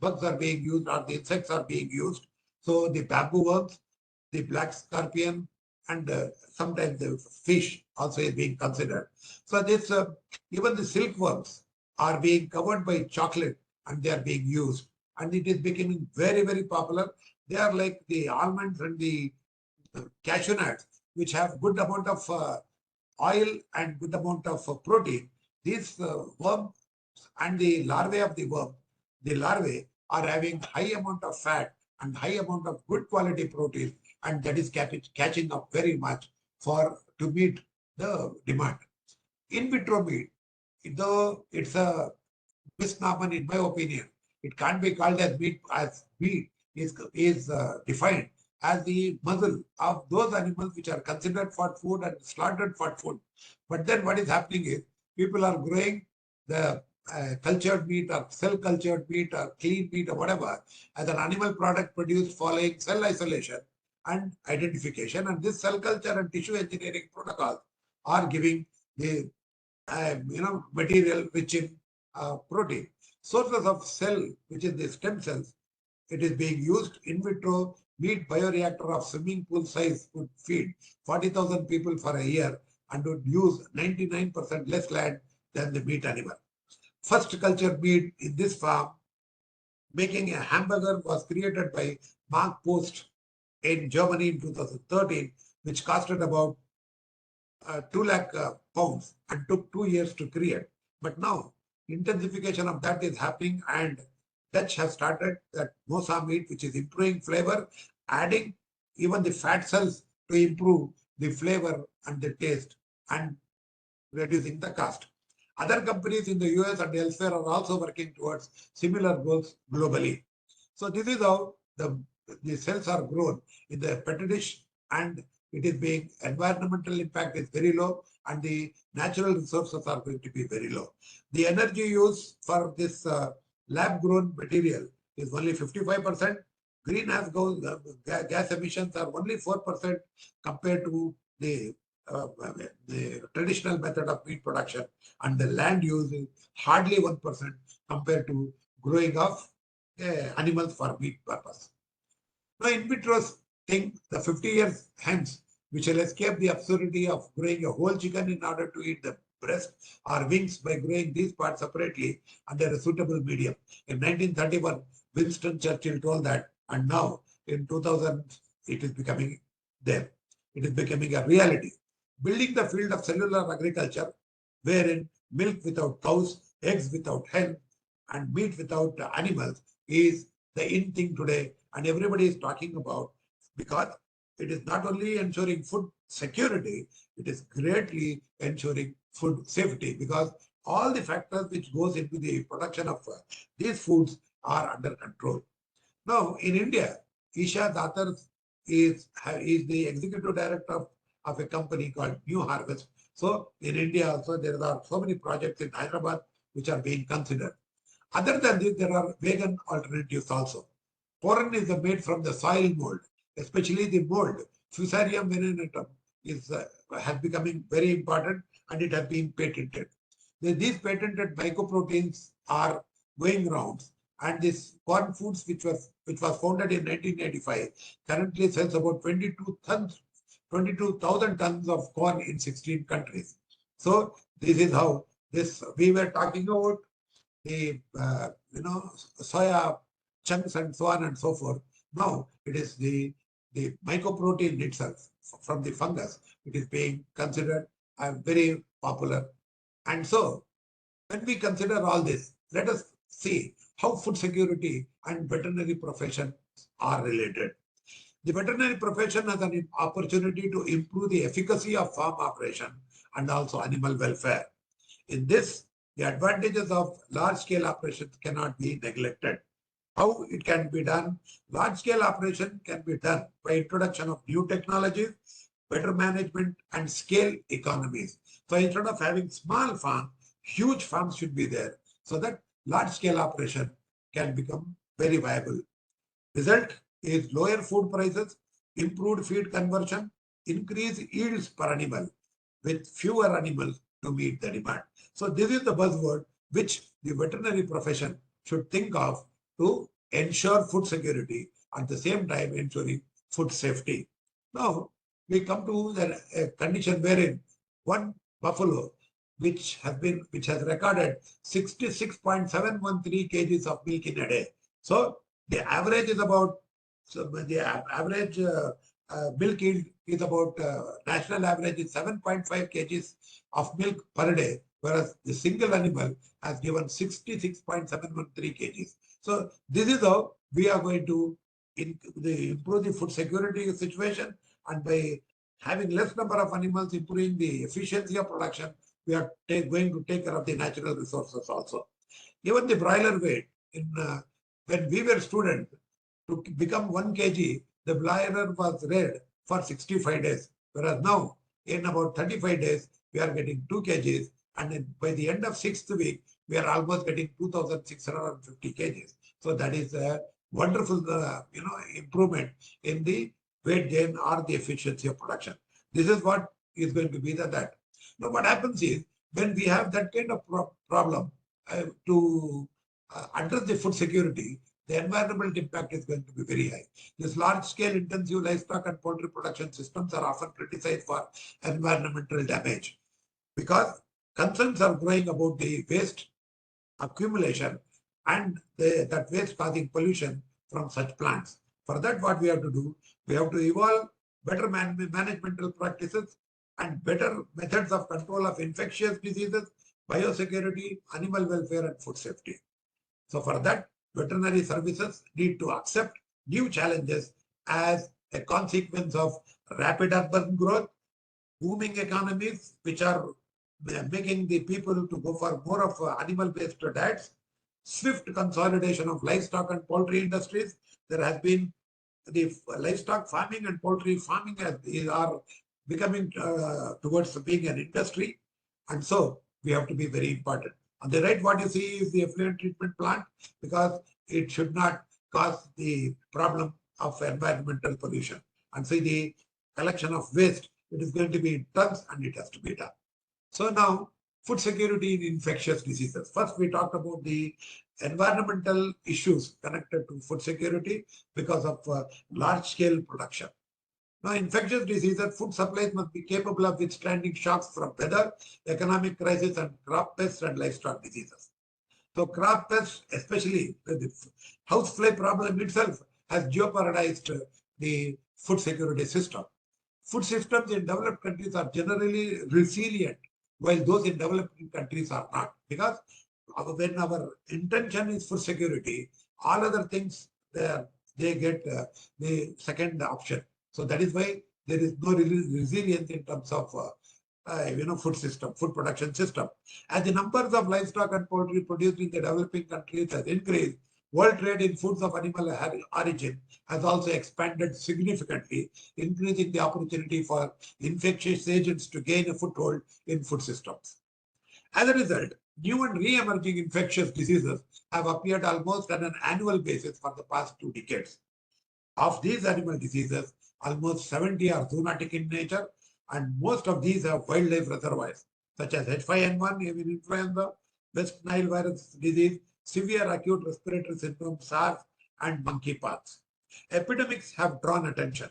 bugs are being used, or the insects are being used. So the bamboo worms, the black scorpion, and sometimes the fish also is being considered. So this even the silkworms are being covered by chocolate, and they are being used, and it is becoming very popular. They are like the almonds and the cashew nuts, which have good amount of oil and good amount of protein. These worms and the larvae of the worm, the larvae are having high amount of fat and high amount of good quality protein, and that is catching up very much to meet the demand. In vitro meat, though it's a misnomer in my opinion, it can't be called as meat, as meat is defined as the muscle of those animals which are considered for food and slaughtered for food. But then what is happening is people are growing the cultured meat or cell cultured meat or clean meat or whatever as an animal product produced following cell isolation and identification, and this cell culture and tissue engineering protocols are giving the material which in protein. Sources of cell, which is the stem cells, it is being used in vitro meat bioreactor of swimming pool size would feed 40,000 people for a year and would use 99% less land than the meat animal. First cultured meat in this farm, making a hamburger, was created by Mark Post in Germany in 2013, which costed about 2 lakh pounds and took 2 years to create. But now intensification of that is happening, and Dutch has started that Mosa meat, which is improving flavor, adding even the fat cells to improve the flavor and the taste and reducing the cost. Other companies in the US and elsewhere are also working towards similar goals globally. So this is how the cells are grown in the petri dish, and it is being environmental impact is very low, and the natural resources are going to be very low. The energy use for this lab grown material is only 55%. Greenhouse gas emissions are only 4% compared to the traditional method of meat production, and the land use is hardly 1% compared to growing of animals for meat purpose. Now, in vitro think the 50 years hence, we shall escape the absurdity of growing a whole chicken in order to eat the breast or wings by growing these parts separately under a suitable medium. In 1931, Winston Churchill told that, and now in 2000, it is becoming there. It is becoming a reality. Building the field of cellular agriculture, wherein milk without cows, eggs without hen, and meat without animals is the in thing today, and everybody is talking about, because it is not only ensuring food security, it is greatly ensuring food safety, because all the factors which goes into the production of these foods are under control. Now, in India, Isha Datar is the executive director of a company called New Harvest. So in India also there are so many projects in Hyderabad which are being considered. Other than this, there are vegan alternatives also. Corn is made from the soil mold, especially the mold. Fusarium venenatum has becoming very important, and it has been patented. These patented mycoproteins are going rounds, and this corn foods, which was founded in 1985, currently sells about 22,000 tons of corn in 16 countries. So this is how this we were talking about the soya chunks and so on and so forth. Now it is the mycoprotein itself from the fungus. It is being considered very popular. And so when we consider all this, let us see how food security and veterinary profession are related. The veterinary profession has an opportunity to improve the efficacy of farm operation and also animal welfare. In this, the advantages of large-scale operations cannot be neglected. How it can be done? Large-scale operation can be done by introduction of new technologies, better management, and scale economies. So instead of having small farms, huge farms should be there, so that large-scale operation can become very viable. Result is lower food prices, improved feed conversion, increased yields per animal, with fewer animals to meet the demand. So this is the buzzword which the veterinary profession should think of to ensure food security, at the same time ensuring food safety. Now we come to the condition wherein one buffalo which has recorded 66.713 kgs of milk in a day. So the average is about milk yield is about national average is 7.5 kgs of milk per day, whereas the single animal has given 66.713 kgs. So this is how we are going to improve the food security situation, and by having less number of animals, improving the efficiency of production, we are going to take care of the natural resources also. Even the broiler weight, when we were students, to become 1 kg, the broiler was reared for 65 days, whereas now in about 35 days, we are getting 2 kgs, and then by the end of 6th week, we are almost getting 2,650 kgs. So that is a wonderful improvement in the weight gain or the efficiency of production. This is what is going to be that. Now what happens is, when we have that kind of problem to address the food security, the environmental impact is going to be very high. These large-scale intensive livestock and poultry production systems are often criticized for environmental damage, because concerns are growing about the waste accumulation and that waste causing pollution from such plants. For that, what we have to do, we have to evolve better managemental practices and better methods of control of infectious diseases, biosecurity, animal welfare, and food safety. So for that, veterinary services need to accept new challenges as a consequence of rapid urban growth, booming economies, which are making the people to go for more of animal-based diets, swift consolidation of livestock and poultry industries. There has been the livestock farming and poultry farming are becoming towards being an industry, and so we have to be very important. On the right, what you see is the effluent treatment plant, because it should not cause the problem of environmental pollution. And see the collection of waste, it is going to be in tons and it has to be done. So now, food security in infectious diseases. First, we talked about the environmental issues connected to food security because of large-scale production. Now, infectious diseases, food supplies must be capable of withstanding shocks from weather, economic crisis, and crop pests and livestock diseases. So crop pests, especially the housefly problem itself, has jeopardized the food security system. Food systems in developed countries are generally resilient, while those in developing countries are not, because when our intention is food security, all other things they get the second option. So that is why there is no resilience in terms of food production system. As the numbers of livestock and poultry produced in the developing countries has increased, world trade in foods of animal origin has also expanded significantly, increasing the opportunity for infectious agents to gain a foothold in food systems. As a result, new and re-emerging infectious diseases have appeared almost on an annual basis for the past 2 decades. Of these animal diseases, almost 70 are zoonotic in nature, and most of these have wildlife reservoirs, such as H5N1, avian influenza, West Nile virus disease, severe acute respiratory syndrome, SARS, and monkeypox. Epidemics have drawn attention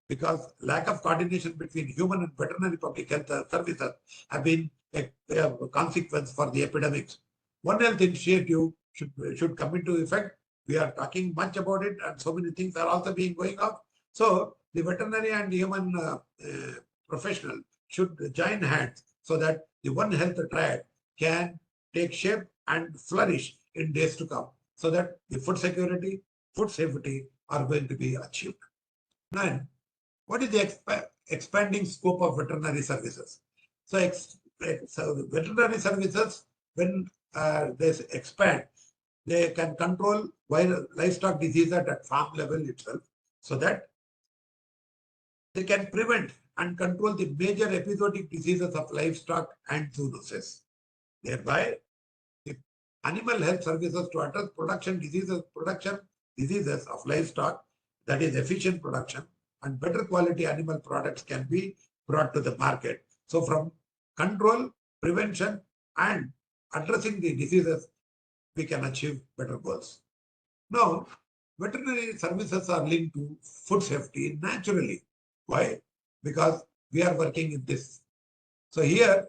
because lack of coordination between human and veterinary public health services have been a consequence for the epidemics. One Health initiative should come into effect. We are talking much about it, and so many things are also being going up. So the veterinary and human professional should join hands so that the One Health triad can take shape and flourish in days to come, so that the food security, food safety are going to be achieved. Then, what is the expanding scope of veterinary services? So the veterinary services, when they expand, they can control livestock diseases at farm level itself, so that they can prevent and control the major episodic diseases of livestock and zoonosis. Thereby, the animal health services to address production diseases of livestock, that is efficient production, and better quality animal products can be brought to the market. So from control, prevention, and addressing the diseases, we can achieve better goals. Now, veterinary services are linked to food safety naturally. Why? Because we are working in this. So here,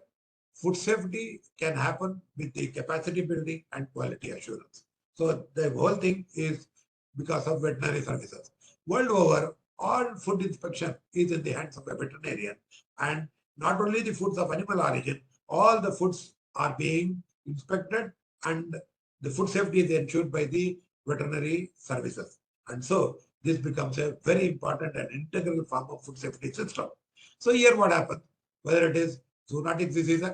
food safety can happen with the capacity building and quality assurance. So the whole thing is because of veterinary services. World over, all food inspection is in the hands of a veterinarian, and not only the foods of animal origin, all the foods are being inspected, and the food safety is ensured by the veterinary services. And so this becomes a very important and integral form of food safety system. So here what happens, whether it is zoonotic diseases,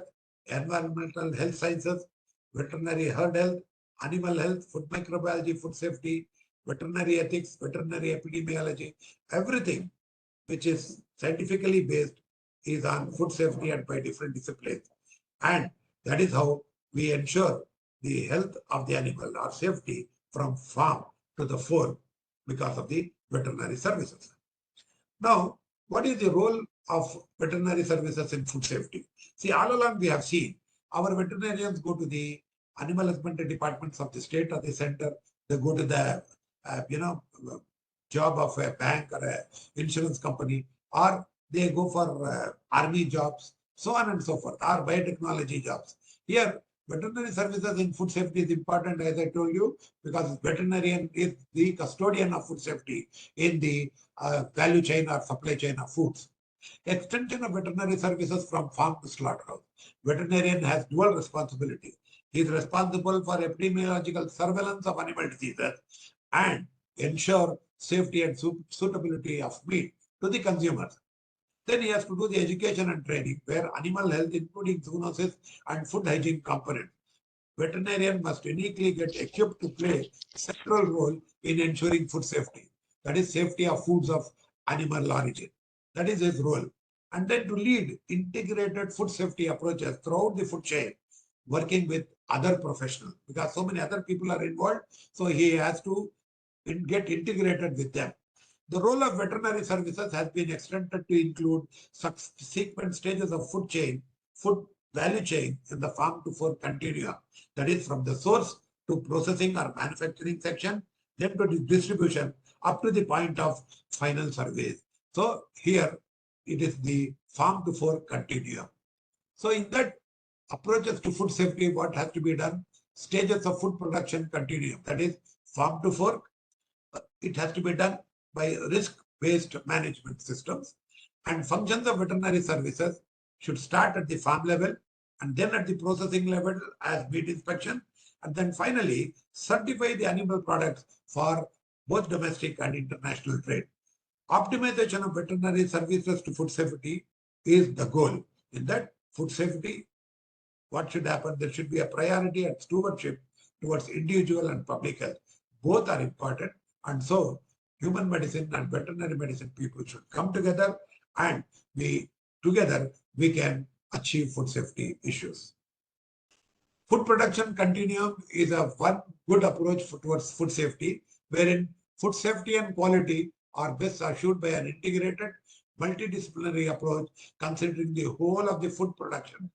environmental health sciences, veterinary herd health, animal health, food microbiology, food safety, veterinary ethics, veterinary epidemiology, everything which is scientifically based is on food safety and by different disciplines. And that is how we ensure the health of the animal or safety from farm to the fork because of the veterinary services. Now, what is the role of veterinary services in food safety? See, all along we have seen our veterinarians go to the animal husbandry departments of the state or the center. They go to the job of a bank or a insurance company, or they go for army jobs, so on and so forth, or biotechnology jobs. Here, veterinary services in food safety is important, as I told you, because veterinarian is the custodian of food safety in the value chain or supply chain of foods. Extension of veterinary services from farm to slaughterhouse. Veterinarian has dual responsibility. He is responsible for epidemiological surveillance of animal diseases and ensure safety and suitability of meat to the consumers. Then he has to do the education and training, where animal health, including zoonosis and food hygiene component. Veterinarian must uniquely get equipped to play a central role in ensuring food safety. That is safety of foods of animal origin. That is his role. And then to lead integrated food safety approaches throughout the food chain, working with other professionals, because so many other people are involved. So he has to get integrated with them. The role of veterinary services has been extended to include subsequent stages of food value chain in the farm to fork continuum. That is from the source to processing or manufacturing section, then to the distribution up to the point of final service. So here it is the farm to fork continuum. So in that approaches to food safety, what has to be done? Stages of food production continuum. That is farm to fork. It has to be done by risk-based management systems, and functions of veterinary services should start at the farm level and then at the processing level as meat inspection, And then finally, certify the animal products for both domestic and international trade. Optimization of veterinary services to food safety is the goal. In that food safety, what should happen? There should be a priority and stewardship towards individual and public health. Both are important. And so human medicine and veterinary medicine people should come together, and together we can achieve food safety issues. Food production continuum is one good approach towards food safety, wherein food safety and quality are best assured by an integrated multidisciplinary approach considering the whole of the food production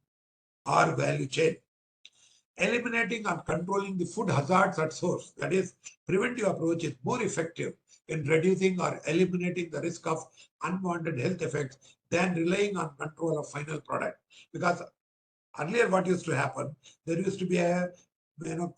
or value chain. Eliminating and controlling the food hazards at source, that is, preventive approach, is more effective in reducing or eliminating the risk of unwanted health effects than relying on control of final product. Because earlier what used to happen, there used to be a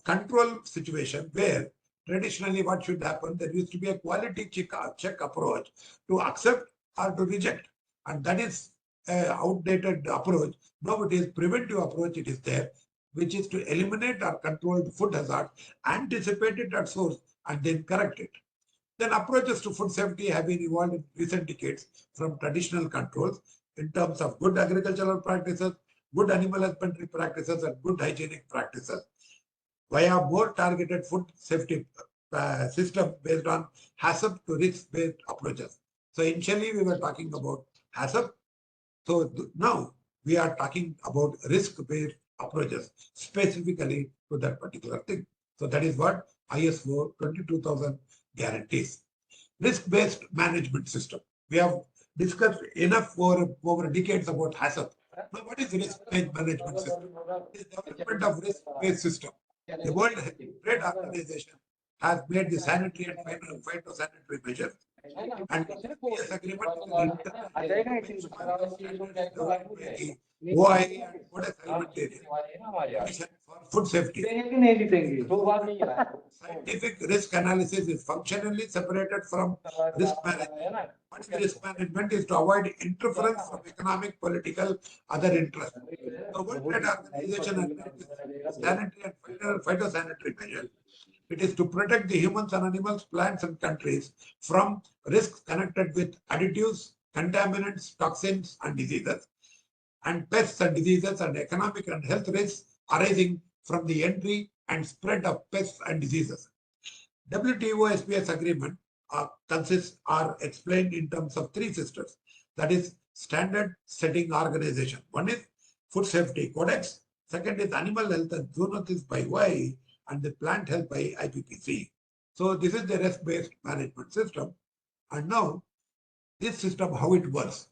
control situation where traditionally what should happen, there used to be a quality check approach to accept or to reject. And that is an outdated approach. Now it is preventive approach, it is there, which is to eliminate or control the food hazard, anticipate it at source, and then correct it. Then approaches to food safety have been evolved in recent decades from traditional controls in terms of good agricultural practices, good animal husbandry practices, and good hygienic practices via more targeted food safety system based on HACCP to risk-based approaches. So initially we were talking about HACCP. So now we are talking about risk-based approaches specifically to that particular thing. So that is what ISO 22000 guarantees. Risk-based management system. We have discussed enough over decades about HACCP. Now, what is risk-based management system? It is development of risk-based system. The World Trade Organization has made the sanitary and phytosanitary measures, and this agreement OIE and Codex Alimentarius for food safety. Scientific risk analysis is functionally separated from risk management. What is risk management? Is to avoid interference from economic, political, other interests. The World Trade Organization has made this sanitary and phytosanitary measures. It is to protect the humans and animals, plants and countries from risks connected with additives, contaminants, toxins and diseases, and pests and diseases, and economic and health risks arising from the entry and spread of pests and diseases. WTO SPS agreement are explained in terms of three systems. That is standard setting organization. One is Food Safety Codex. Second is Animal Health and Zoonosis by OIE, and the Plant Health by IPPC. So this is the risk-based management system. And now this system, how it works.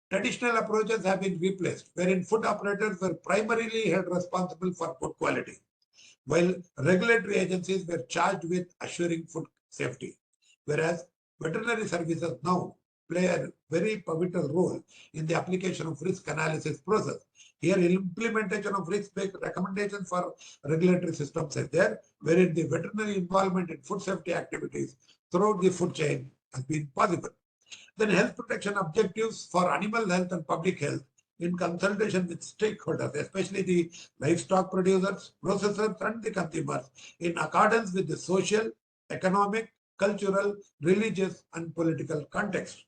Traditional approaches have been replaced, wherein food operators were primarily held responsible for food quality, while regulatory agencies were charged with assuring food safety. Whereas veterinary services now play a very pivotal role in the application of risk analysis process. Here, implementation of risk-based recommendations for regulatory systems is there, wherein the veterinary involvement in food safety activities throughout the food chain has been possible. Then health protection objectives for animal health and public health in consultation with stakeholders, especially the livestock producers, processors, and the consumers, in accordance with the social, economic, cultural, religious, and political context.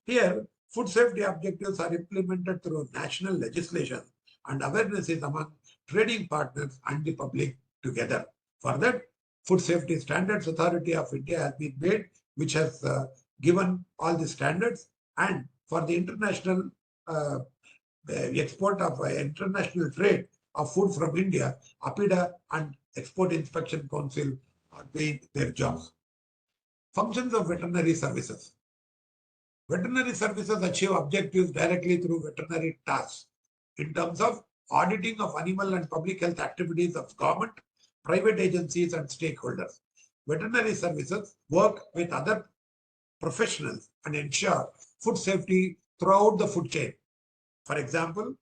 Here, food safety objectives are implemented through national legislation, and awareness is among trading partners and the public together. For that, Food Safety Standards Authority of India has been made, which has given all the standards, and for the international export of international trade of food from India, APIDA and Export Inspection Council are doing their jobs. Functions of veterinary services. Veterinary services achieve objectives directly through veterinary tasks in terms of auditing of animal and public health activities of government, private agencies and stakeholders. Veterinary services work with other professionals and ensure food safety throughout the food chain. For example,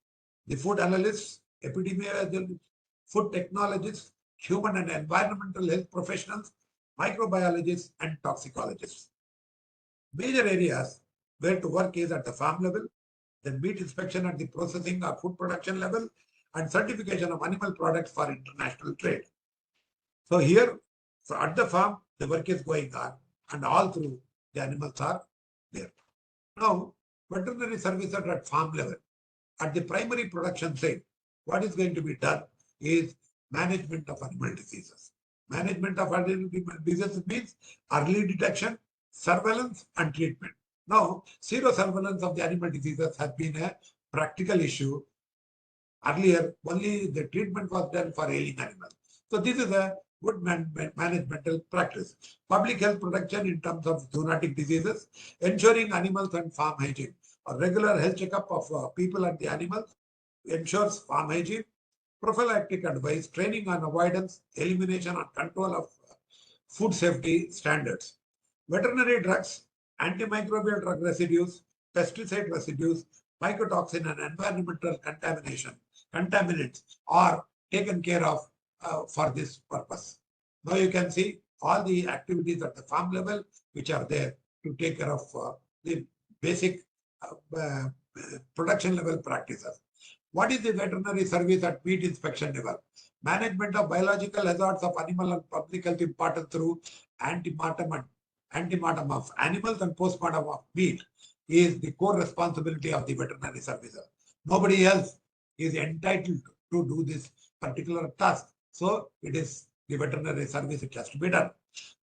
the food analysts, epidemiologists, food technologists, human and environmental health professionals, microbiologists, and toxicologists. Major areas where to work is at the farm level, then meat inspection at the processing or food production level, and certification of animal products for international trade. So here, so at the farm, the work is going on, and all through the animals are there. Now, veterinary services at farm level, at the primary production site, what is going to be done is management of animal diseases. Management of animal diseases means early detection, surveillance, and treatment. Now, zero surveillance of the animal diseases has been a practical issue. Earlier, only the treatment was done for ailing animals. So this is a good managemental practice. Public health protection in terms of zoonotic diseases, ensuring animals and farm hygiene. A regular health checkup of people and the animals ensures farm hygiene, prophylactic advice, training on avoidance, elimination and control of food safety standards. Veterinary drugs, antimicrobial drug residues, pesticide residues, mycotoxin and environmental contaminants are taken care of for this purpose. Now you can see all the activities at the farm level which are there to take care of the basic production level practices. What is the veterinary service at meat inspection level? Management of biological hazards of animal and public health important through antemortem of animals and postmortem of meat is the core responsibility of the veterinary services. Nobody else is entitled to do this particular task. So it is the veterinary service which has to be done.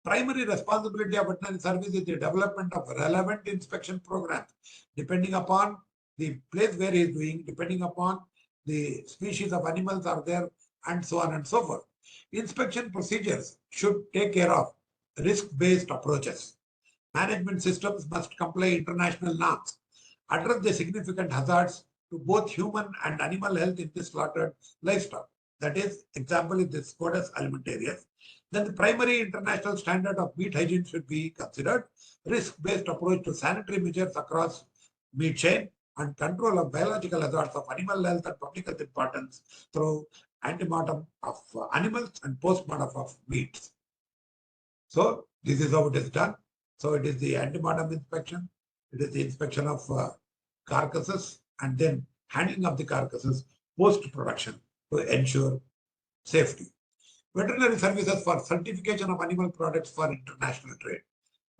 Primary responsibility of veterinary service is the development of relevant inspection programs, depending upon the place where he is doing, depending upon the species of animals are there, and so on and so forth. Inspection procedures should take care of risk-based approaches. Management systems must comply international norms, address the significant hazards to both human and animal health in the slaughtered livestock. That is, example is the Scotus alimentarius. Then the primary international standard of meat hygiene should be considered. Risk-based approach to sanitary measures across meat chain and control of biological hazards of animal health and public health importance through antemortem of animals and postmortem of meats. So this is how it is done. So it is the antemortem inspection, it is the inspection of carcasses, and then handling of the carcasses post-production to ensure safety. Veterinary services for certification of animal products for international trade.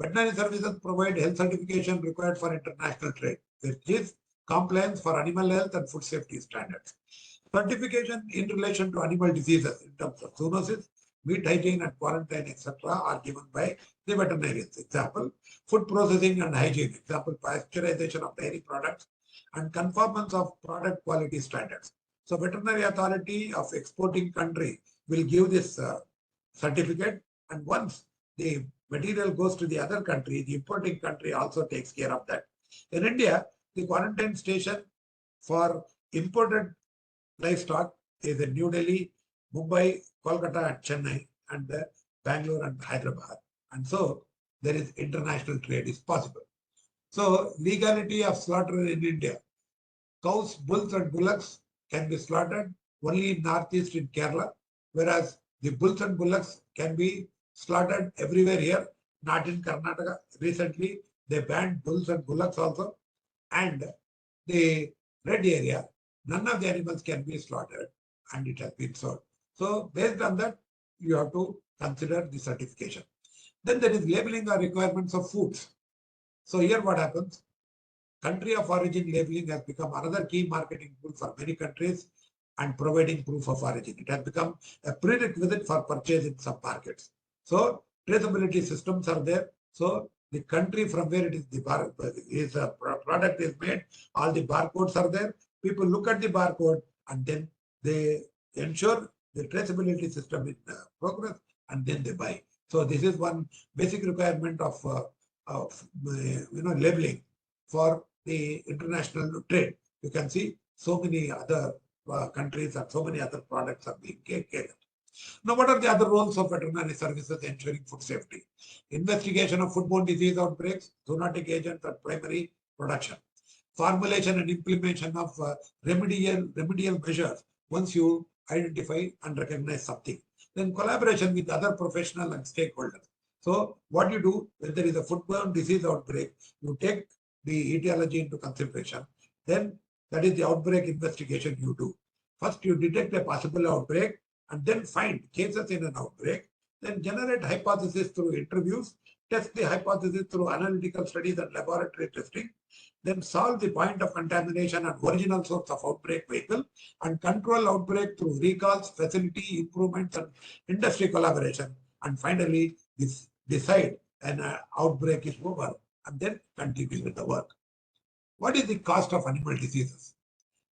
Veterinary services provide health certification required for international trade, which is compliance for animal health and food safety standards. Certification in relation to animal diseases in terms of zoonosis, meat hygiene and quarantine, etc. are given by the veterinarians. Example, food processing and hygiene. Example, pasteurization of dairy products and conformance of product quality standards. So veterinary authority of exporting country will give this certificate, and once the material goes to the other country, the importing country also takes care of that. In India, the quarantine station for imported livestock is in New Delhi, Mumbai, Kolkata and Chennai, and Bangalore and Hyderabad. And so there is international trade is possible. So legality of slaughter in India. Cows, bulls and bullocks can be slaughtered only in northeast in Kerala, whereas the bulls and bullocks can be slaughtered everywhere here, not in Karnataka. Recently, they banned bulls and bullocks also. And the red area, none of the animals can be slaughtered, and it has been sold. So based on that, you have to consider the certification. Then there is labeling or requirements of foods. So here what happens? Country of origin labeling has become another key marketing tool for many countries and providing proof of origin. It has become a prerequisite for purchase in some markets. So traceability systems are there. So the country from where it is the product is made, all the barcodes are there. People look at the barcode and then they ensure the traceability system in progress, and then they buy. So this is one basic requirement of labeling for the international trade. You can see so many other countries and so many other products are being carried. Now, what are the other roles of veterinary services ensuring food safety? Investigation of foodborne disease outbreaks, zoonotic agents, and primary production. Formulation and implementation of remedial measures once you identify and recognize something. Then collaboration with other professionals and stakeholders. So what you do when there is a foodborne disease outbreak, you take the etiology into consideration. Then that is the outbreak investigation you do. First, you detect a possible outbreak and then find cases in an outbreak then generate hypothesis through interviews, test the hypothesis through analytical studies and laboratory testing, then solve the point of contamination and original source of outbreak vehicle, and control outbreak through recalls, facility improvements, and industry collaboration. And finally, decide an outbreak is over and then continue with the work. What is the cost of animal diseases?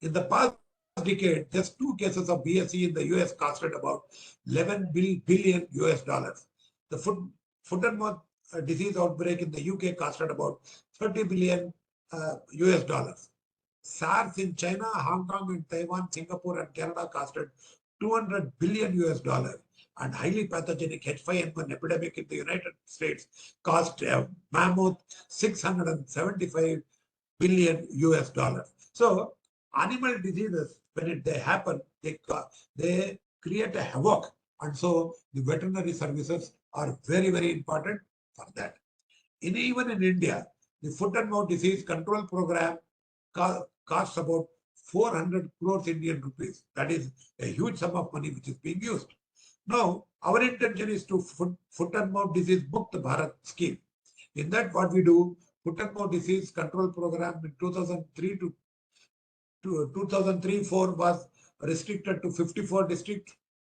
In the past decade, just 2 cases of BSE in the US costed about 11 billion US dollars. The foot and mouth disease outbreak in the UK costed about 30 billion US dollars. SARS in China, Hong Kong, and Taiwan, Singapore, and Canada costed 200 billion US dollars. And highly pathogenic H5N1 epidemic in the United States cost a mammoth 675 billion US dollars. So animal diseases, when they happen, they create a havoc. And so the veterinary services are very, very important for that. Even in India, the foot and mouth disease control program costs about 400 crores Indian rupees. That is a huge sum of money which is being used. Now, our intention is to foot and mouth disease Mukt Bharat scheme. In that, what we do, foot and mouth disease control program in 2003 to 2003-04 was restricted to 54 districts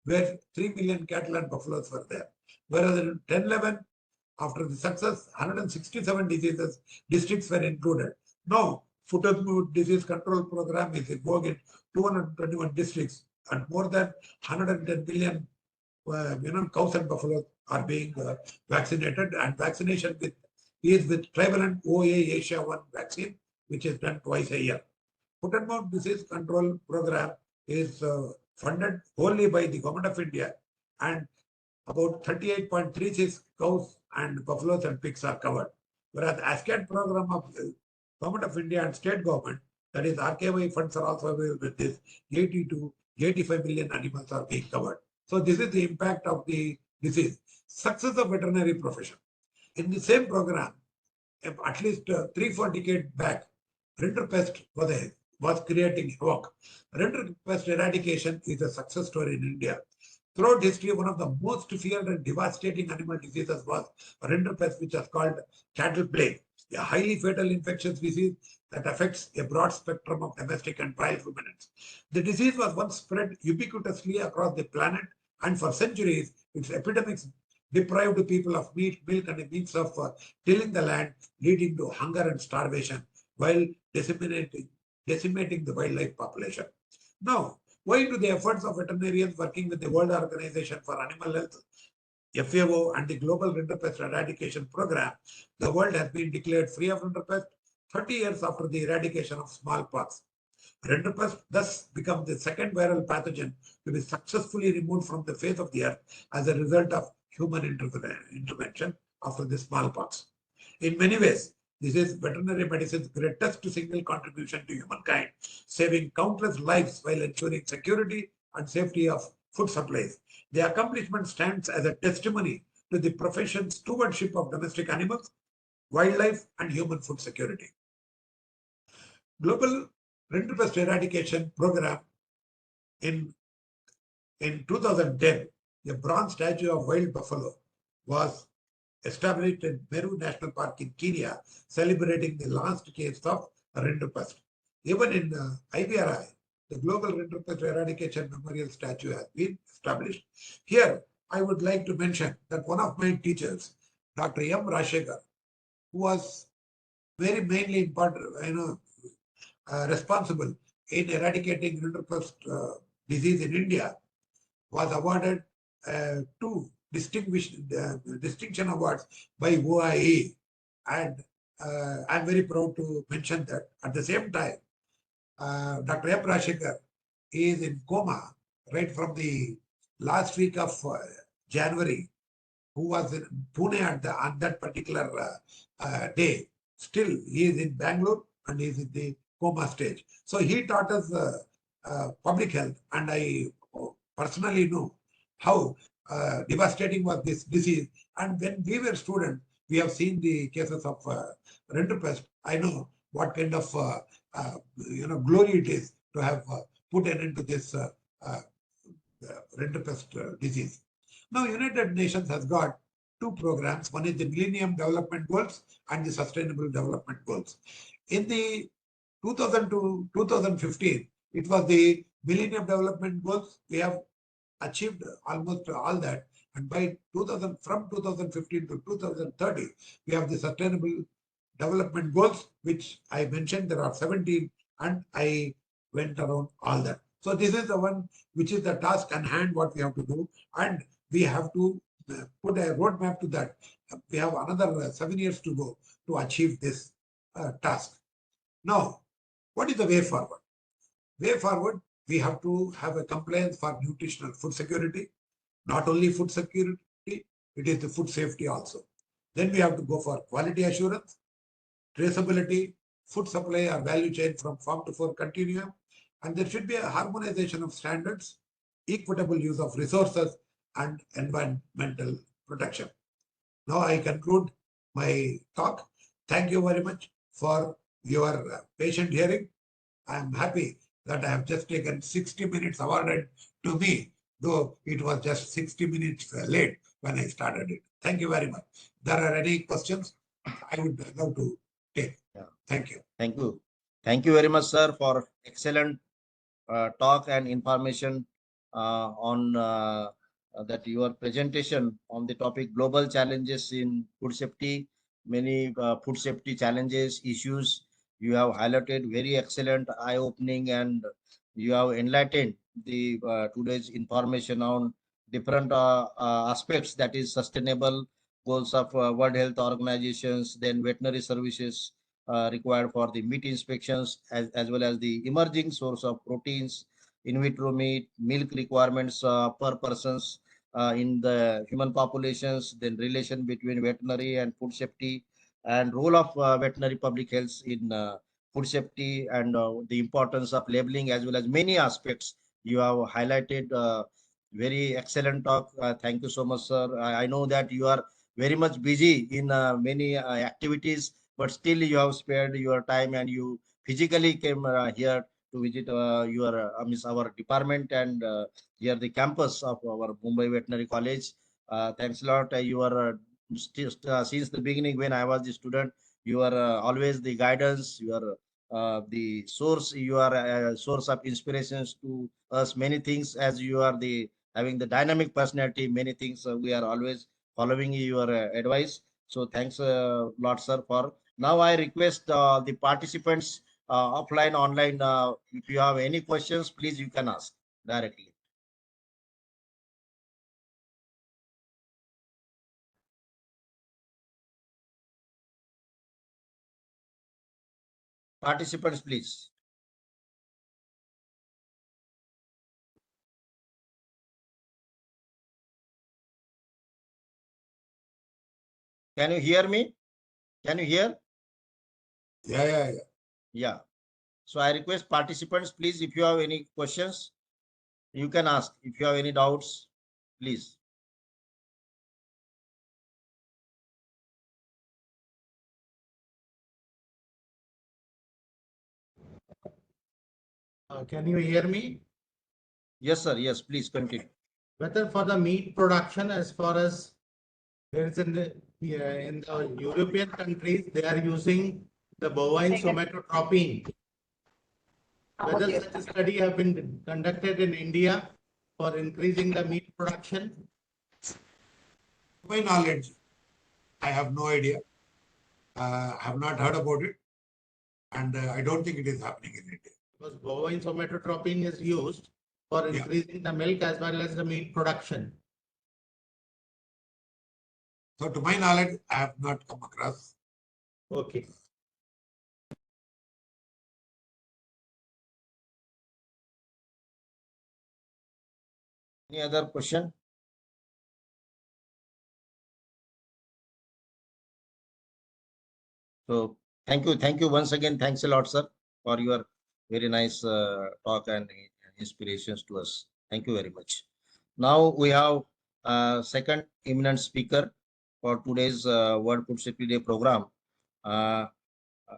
where 3 million cattle and buffaloes were there. Whereas in 10-11, after the success, 167 districts were included. Now, foot and mouth disease control program is in vogue in 221 districts, and more than 110 million cows and buffaloes are being vaccinated, and vaccination is with trivalent OA Asia 1 vaccine, which is done twice a year. Foot and mouth disease control program is funded wholly by the Government of India, and about 38.36 cows and buffaloes and pigs are covered. Whereas the ASCAD program of the Government of India and state government, that is RKY funds are also available with this, 80 to 85 million animals are being covered. So this is the impact of the disease. Success of veterinary profession. In the same program, at least 3-4 decades back, rinderpest was creating havoc. Rinderpest eradication is a success story in India. Throughout history, one of the most feared and devastating animal diseases was rinderpest, which is called cattle plague, a highly fatal infectious disease that affects a broad spectrum of domestic and wild ruminants. The disease was once spread ubiquitously across the planet, and for centuries, its epidemics deprived people of meat, milk, and a means of tilling the land, leading to hunger and starvation, while decimating the wildlife population. Now, owing to the efforts of veterinarians working with the World Organization for Animal Health, FAO, and the Global Rinderpest Eradication Program, the world has been declared free of rinderpest 30 years after the eradication of smallpox. Rinderpest thus becomes the second viral pathogen to be successfully removed from the face of the earth as a result of human intervention after the smallpox. In many ways, this is veterinary medicine's greatest single contribution to humankind, saving countless lives while ensuring security and safety of food supplies. The accomplishment stands as a testimony to the profession's stewardship of domestic animals, wildlife, and human food security. Global Rinderpest Eradication Program in 2010, a bronze statue of wild buffalo was established in Meru National Park in Kenya, celebrating the last case of rinderpest. Even in IBRI, the Global Rinderpest Eradication Memorial Statue has been established. Here, I would like to mention that one of my teachers, Dr. M. Rajshekhar, who was very mainly important, responsible in eradicating rinderpest disease in India, was awarded 2 distinction awards by OIE, and I'm very proud to mention that. At the same time, Dr. M. Rajshekhar is in coma right from the last week of January, who was in Pune on that particular day. Still, he is in Bangalore and he is in the coma stage. So he taught us public health, and I personally know how devastating was this disease. And when we were students, we have seen the cases of rinderpest. I know what kind of glory it is to have put an end to this rinderpest disease. Now, United Nations has got two programs. One is the Millennium Development Goals and the Sustainable Development Goals. In the 2000 to 2015, it was the Millennium Development Goals. We have achieved almost all that. And by 2000, from 2015 to 2030, we have the Sustainable Development Goals, which I mentioned. There are 17, and I went around all that. So this is the one which is the task on hand, what we have to do, and we have to put a roadmap to that. We have another 7 years to go to achieve this task. Now, what is the way forward? Way forward, we have to have a compliance for nutritional food security. Not only food security, it is the food safety also. Then we have to go for quality assurance, traceability, food supply or value chain from farm to fork continuum, and there should be a harmonization of standards, equitable use of resources, and environmental protection. Now I conclude my talk. Thank you very much for your patient hearing. I am happy that I have just taken 60 minutes awarded to me, though it was just 60 minutes late when I started it. Thank you very much. If there are any questions, I would love to take. Yeah. Thank you. Thank you. Thank you very much, sir, for excellent talk and information on that your presentation on the topic global challenges in food safety, many food safety challenges, issues you have highlighted, very excellent, eye-opening, and you have enlightened the today's information on different aspects, that is sustainable goals of World Health Organizations, then veterinary services required for the meat inspections, as well as the emerging source of proteins, in vitro meat, milk requirements per persons in the human populations, then relation between veterinary and food safety, and role of veterinary public health in food safety, and the importance of labeling, as well as many aspects you have highlighted. Very excellent talk. Thank you so much, sir. I know that you are very much busy in many activities, but still you have spared your time and you physically came here to visit our department and here the campus of our Mumbai Veterinary College. Thanks a lot. You are since the beginning when I was the student, you are always the guidance. You are the source. You are a source of inspirations to us. Many things, as you are the having the dynamic personality. Many things we are always following your advice. So thanks a lot, sir. For now, I request the participants offline, online. If you have any questions, please you can ask directly. Participants, please. Can you hear me? Can you hear? Yeah. Yeah. So I request participants, please, if you have any questions, you can ask. If you have any doubts, please. Can you hear me? Yes, sir. Yes, please continue. Whether for the meat production, as far as there is in the European countries, they are using the bovine somatotropin. Whether such a study have been conducted in India for increasing the meat production? To my knowledge, I have no idea. I have not heard about it, and I don't think it is happening in India. Because bovine somatotropin is used for increasing the milk as well as the meat production. So to my knowledge, I have not come across. Okay. Any other question? So thank you once again. Thanks a lot, sir, for your very nice talk and inspirations to us. Thank you very much. Now we have second eminent speaker for today's World Food Safety Day program,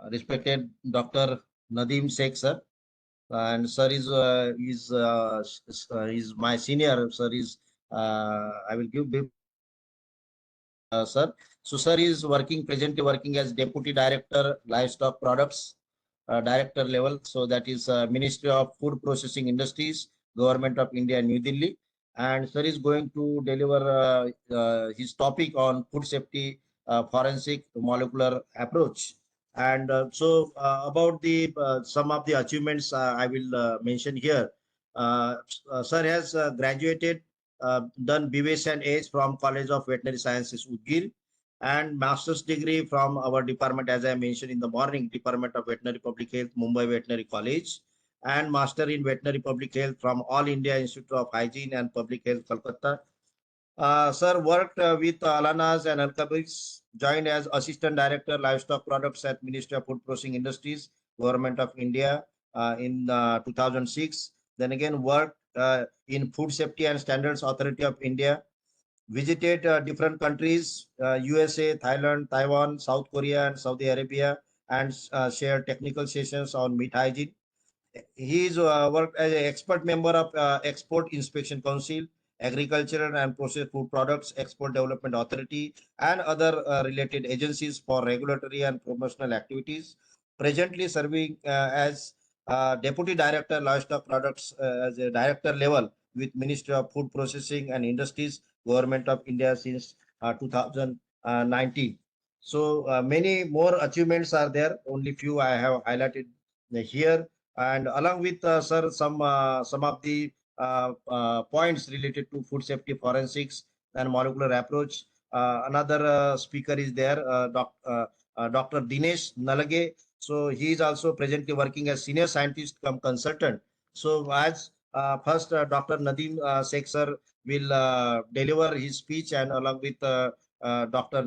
respected Dr. Nadeem Sheikh, sir. And sir is my senior. Sir is I will give sir. So sir is presently working as Deputy Director Livestock Products, Director level. So that is Ministry of Food Processing Industries, Government of India, New Delhi. And sir is going to deliver his topic on food safety, forensic molecular approach. And about the some of the achievements I will mention here. Sir has graduated, done BVS and AS from College of Veterinary Sciences, Udgir, and master's degree from our department, as I mentioned in the morning, Department of Veterinary Public Health, Mumbai Veterinary College, and master in Veterinary Public Health from All India Institute of Hygiene and Public Health, Kolkata. Sir worked with Alanas and Alkabis, joined as Assistant Director Livestock Products at Ministry of Food Processing Industries, Government of India in 2006. Then again worked in Food Safety and Standards Authority of India, visited different countries, USA, Thailand, Taiwan, South Korea, and Saudi Arabia, and shared technical sessions on meat hygiene. He is worked as an expert member of Export Inspection Council, Agricultural and Processed Food Products Export Development Authority, and other related agencies for regulatory and promotional activities. Presently serving as Deputy Director Livestock Products as a Director level with Ministry of Food Processing and Industries, Government of India since 2019. So many more achievements are there. Only few I have highlighted here, and along with sir some of the points related to food safety, forensics, and molecular approach. Another speaker is there, Dr. Dinesh Nalage. So he is also presently working as senior scientist come consultant. So as first Dr. Nadeem Sheikh sir will deliver his speech, and along with Dr.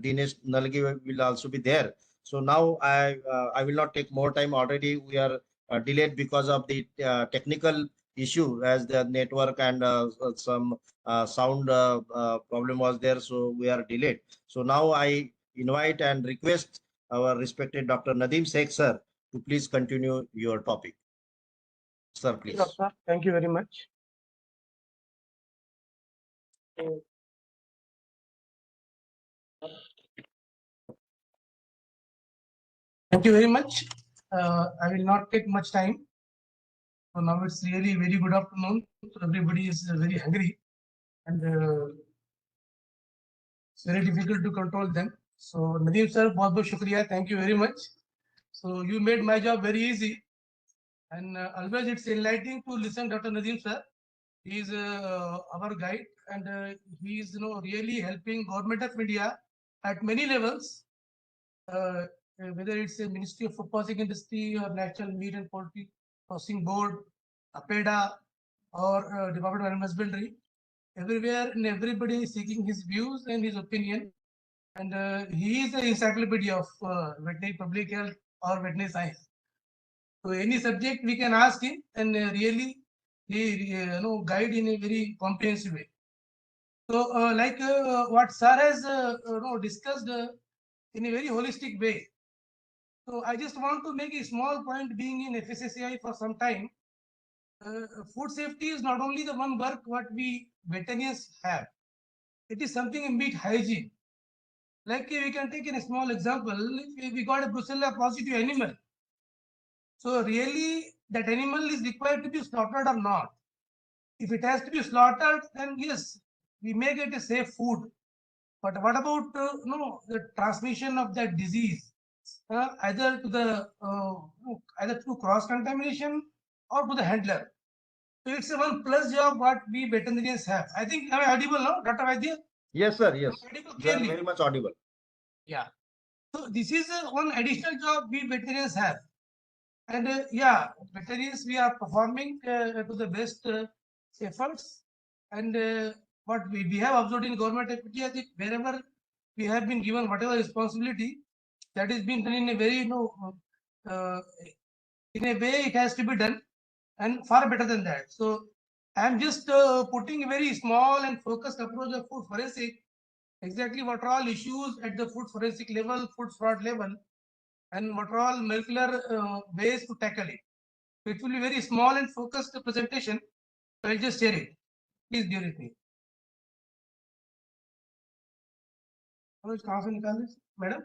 Dinesh Nalage will also be there. So now I will not take more time. Already we are delayed because of the technical issue, as the network and some sound problem was there, so we are delayed. So now I invite and request our respected Dr. Nadeem Sheikh sir to please continue your topic. Sir, please. Doctor, thank you very much. Thank you very much. I will not take much time. So now it's really very good afternoon. So everybody is very hungry, and it's very difficult to control them. So Nadeem sir, बहुत बहुत शुक्रिया. Thank you very much. So you made my job very easy, and always it's enlightening to listen Dr. Nadeem sir. He is our guide, and he is really helping Government of India at many levels. Whether it's a Ministry of Food Processing Industry or National Meat and Poultry Processing Board, APEDA, or Department of Animal Husbandry, everywhere and everybody is seeking his views and his opinion. And he is the encyclopedia of veterinary public health or veterinary science. So any subject we can ask him, and really he guide in a very comprehensive way. So like what sir has discussed in a very holistic way. So I just want to make a small point. Being in FSSAI for some time, food safety is not only the one work what we veterinarians have. It is something in meat hygiene. Like we can take in a small example. If we got a Brucella positive animal, so really that animal is required to be slaughtered or not. If it has to be slaughtered, then yes, we may get a safe food. But what about the transmission of that disease? Either to the either through cross contamination or to the handler. So it's a one plus job what we veterinarians have. I think I'm audible now, Dr. Vaidya? Yes, sir. Yes. You are Clearly. very much audible. Yeah. So this is one additional job we veterinarians have. And yeah, veterinarians, we are performing to the best efforts. And what we have observed in government of India, that wherever we have been given whatever responsibility, that is being done in a very, in a way it has to be done, and far better than that. So I am just putting a very small and focused approach of food forensic, exactly what are all issues at the food forensic level, food fraud level, and what are all molecular ways to tackle it. So it will be very small and focused presentation. So I'll just share it. Please bear with me. Manoj कहाँ से निकाले madam?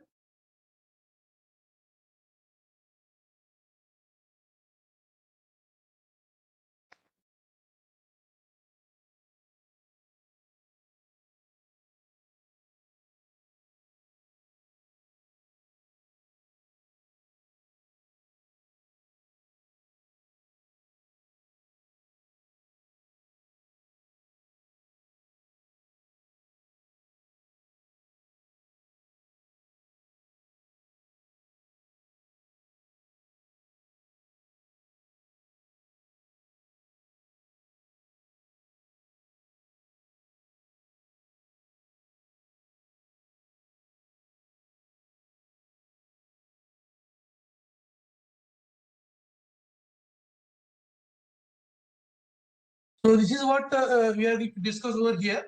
So this is what we are going to discuss over here.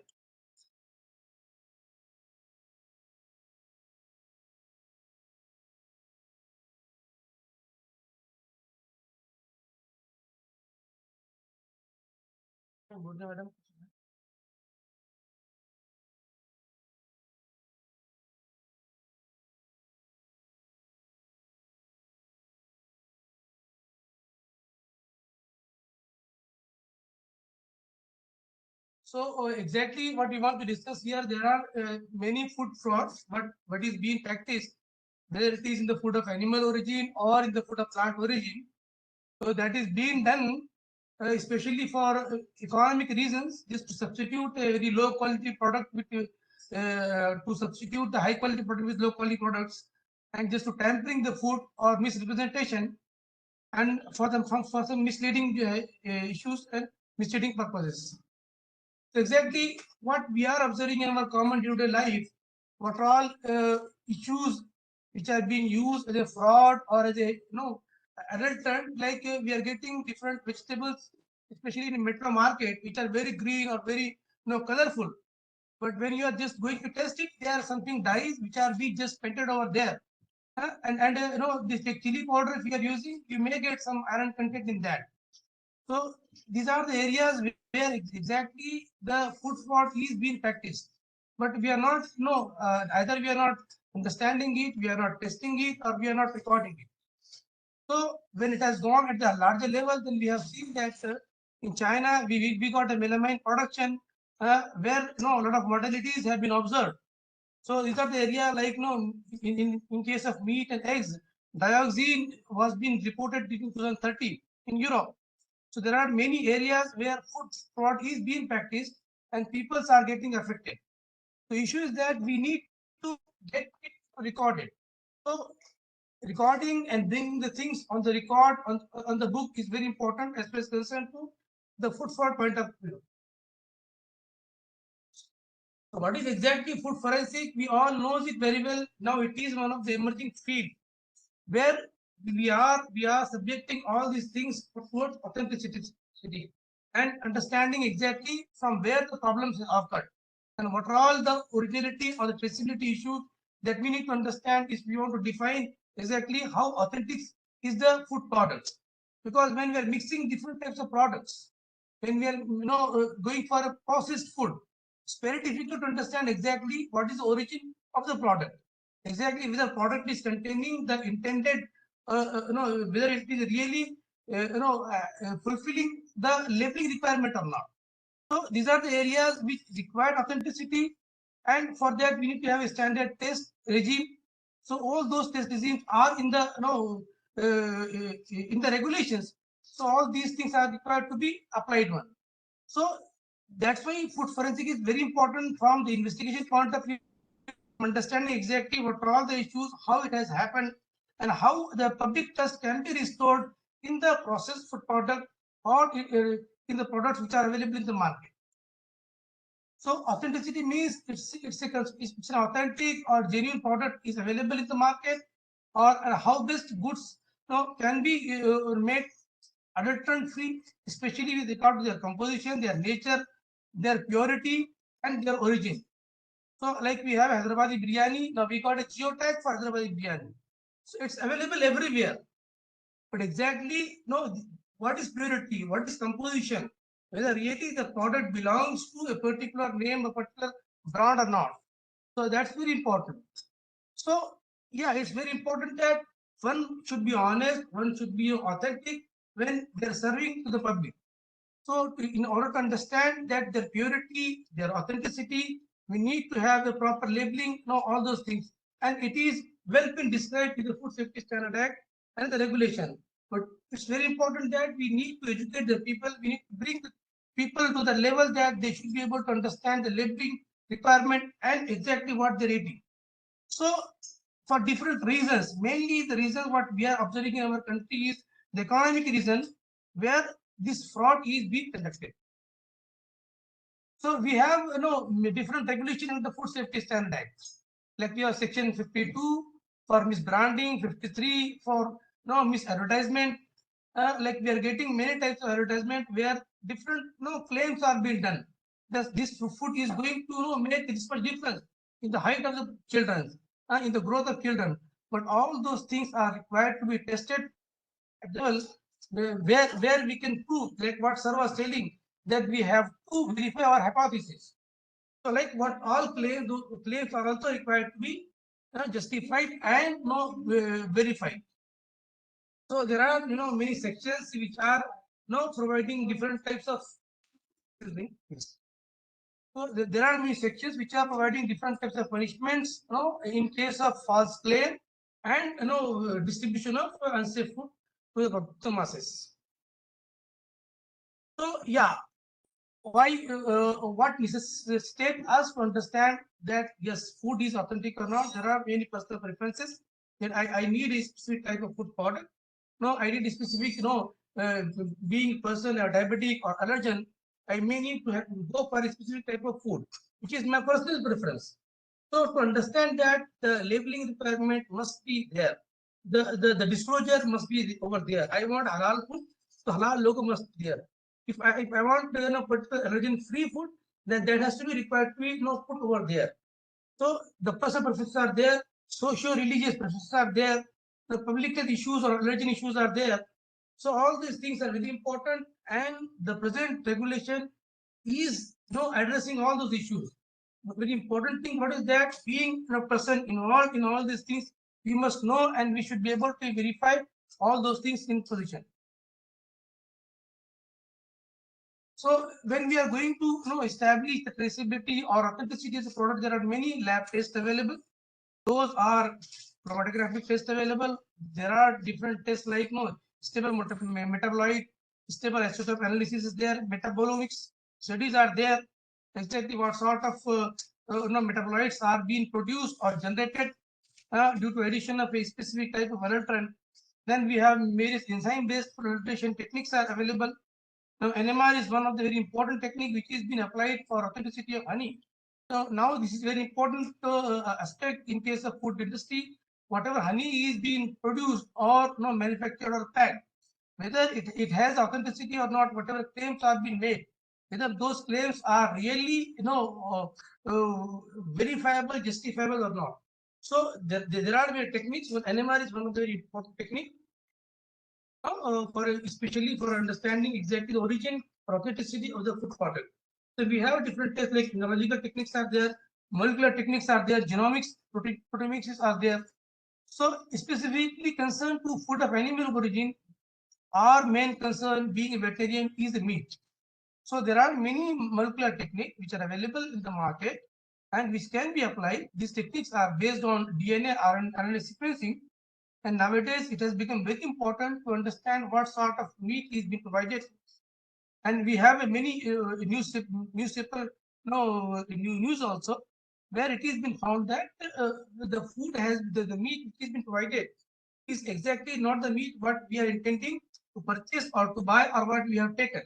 Madam. So exactly what we want to discuss here, there are many food frauds, but what is being practiced, whether it is in the food of animal origin or in the food of plant origin. So that is being done especially for economic reasons, just to substitute a very low quality product with to substitute the high quality product with low quality products, and just to tampering the food or misrepresentation, and for some misleading issues and misleading purposes. So exactly what we are observing in our common day-to-day life, what are all issues which are being used as a fraud or as a adulterant, like we are getting different vegetables, especially in metro market, which are very green or very colorful. But when you are just going to test it, there are something dyes which are being just painted over there. And this chili powder, if you are using, you may get some iron content in that. So these are the areas where exactly the food fraud is being practiced. But we are not, either we are not understanding it, we are not testing it, or we are not recording it. So when it has gone at the larger level, then we have seen that in China, we got a melamine production where a lot of mortalities have been observed. So these are the area like in case of meat and eggs, dioxin was being reported in 2030 in Europe. So there are many areas where food fraud is being practiced and people are getting affected. The issue is that we need to get it recorded. So recording and bringing the things on the record on the book is very important as far as concerned to the food fraud point of view. So what is exactly food forensic? We all know it very well. Now it is one of the emerging field where we are subjecting all these things towards authenticity and understanding exactly from where the problems have occurred and what are all the originality or the traceability issues that we need to understand if we want to define exactly how authentic is the food product. Because when we are mixing different types of products, when we are going for a processed food, it's very difficult to understand exactly what is the origin of the product. Exactly whether the product is containing the intended whether it is really fulfilling the labeling requirement or not. So these are the areas which require authenticity, and for that we need to have a standard test regime. So all those test regimes are in the in the regulations. So all these things are required to be applied one. So that's why food forensic is very important from the investigation point of view, understanding exactly what are all the issues, how it has happened, and how the public trust can be restored in the processed food product or in the products which are available in the market. So authenticity means it's an authentic or genuine product is available in the market, or how best goods can be made adulterant free, especially with regard to their composition, their nature, their purity, and their origin. So like we have Hyderabadi biryani, now we got a geotag for Hyderabadi biryani. So it's available everywhere. But exactly what is purity, what is composition, whether really the product belongs to a particular name, a particular brand or not. So that's very important. So yeah, it's very important that one should be honest, one should be authentic when they're serving to the public. So in order to understand that their purity, their authenticity, we need to have the proper labeling, all those things. And it is well been described in the Food Safety Standard Act and the regulation. But it's very important that we need to educate the people. We need to bring the people to the level that they should be able to understand the labeling requirement and exactly what they're eating. So for different reasons, mainly the reason what we are observing in our country is the economic reason where this fraud is being conducted. So we have different regulation in the Food Safety Standard Act. Like we have section 52 for misbranding, 53 for misadvertisement. Like we are getting many types of advertisement where different claims are being done. Thus, this food is going to make this much difference in the height of the children, in the growth of children. But all those things are required to be tested at levels where we can prove, like what sir was telling, that we have to verify our hypothesis. So like what all claims, those claims are also required to be justified and verified. So there are many sections which are providing different types of. So there are many sections which are providing different types of punishments, in case of false claim and distribution of unsafe food to the masses. So yeah, why what necessitates us to understand that yes, food is authentic or not? There are many personal preferences. That I need a specific type of food product. No, I need a specific, being person or diabetic or allergen, I may need to go for a specific type of food, which is my personal preference. So to understand that, the labeling requirement must be there. The disclosure must be over there. I want halal food, so halal logo must be there. If I want particular allergen-free food, then that has to be required to be put over there. So the personal preferences are there, socio-religious preferences are there, the public health issues or allergen issues are there. So all these things are very important, and the present regulation is addressing all those issues. The very important thing, what is that? Being a person involved in all these things, we must know and we should be able to verify all those things in position. So when we are going to establish the traceability or authenticity of the product, there are many lab tests available. Those are chromatographic tests available. There are different tests like stable metaboloid, stable isotope analysis is there, metabolomics studies are there. Exactly what sort of metaboloids are being produced or generated due to addition of a specific type of allergen. Then we have various enzyme-based filtration techniques are available. Now, NMR is one of the very important technique which has been applied for authenticity of honey. So now this is very important aspect in case of food industry. Whatever honey is being produced or manufactured or packed, whether it has authenticity or not, whatever claims are being made, whether those claims are really verifiable, justifiable or not. So there are many techniques, but NMR is one of the very important technique. Especially for understanding exactly the origin or authenticity of the food product. So we have different tests like neurological techniques are there, molecular techniques are there, genomics, proteomics are there. So specifically concerned to food of animal origin, our main concern being a vegetarian is the meat. So there are many molecular techniques which are available in the market and which can be applied. These techniques are based on DNA, RNA sequencing. And nowadays, it has become very important to understand what sort of meat is being provided. And we have many newspaper, news also, where it has been found that the food has the meat which has been provided is exactly not the meat what we are intending to purchase or to buy or what we have taken.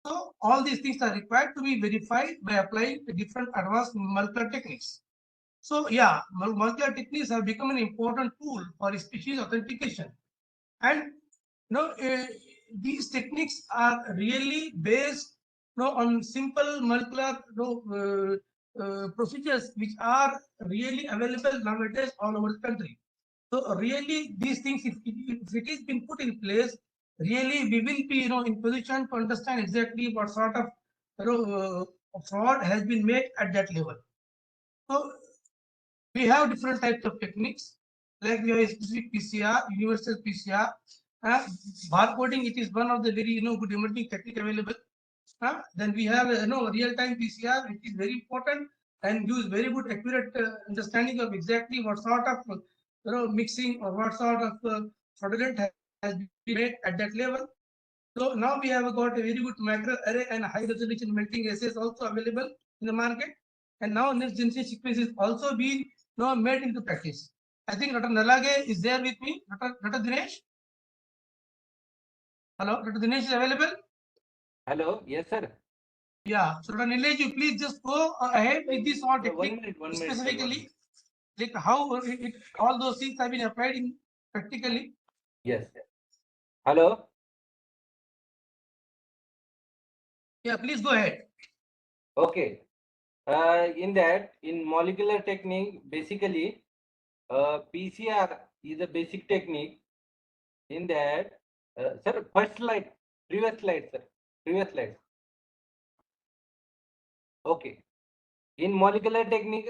So all these things are required to be verified by applying the different advanced molecular techniques. So yeah, molecular techniques have become an important tool for species authentication. And these techniques are really based on simple molecular procedures which are really available nowadays all over the country. So really these things, if it is been put in place, really we will be in position to understand exactly what sort of fraud has been made at that level. So We have different types of techniques, like we have specific PCR, universal PCR, barcoding. It is one of the very good emerging technique available. Then we have real-time PCR, which is very important and gives very good accurate understanding of exactly what sort of mixing or what sort of fraudulent has been made at that level. So now we have got a very good macro array and high resolution melting assays also available in the market. And now next generation sequence is also being now made into practice. I think Dr. Nalage is there with me. Dr. Dinesh? Hello, Dr. Dinesh is available? Hello, yes, sir. Yeah, so Dr. Nilesh, you please just go ahead with this all technique. One minute, sir, specifically, like how all those things have been applied in practically. Yes. Hello. Yeah, please go ahead. Okay. In molecular technique, basically, PCR is a basic technique. In that, sir, first slide, previous slide, sir, previous slide. Okay. In molecular technique,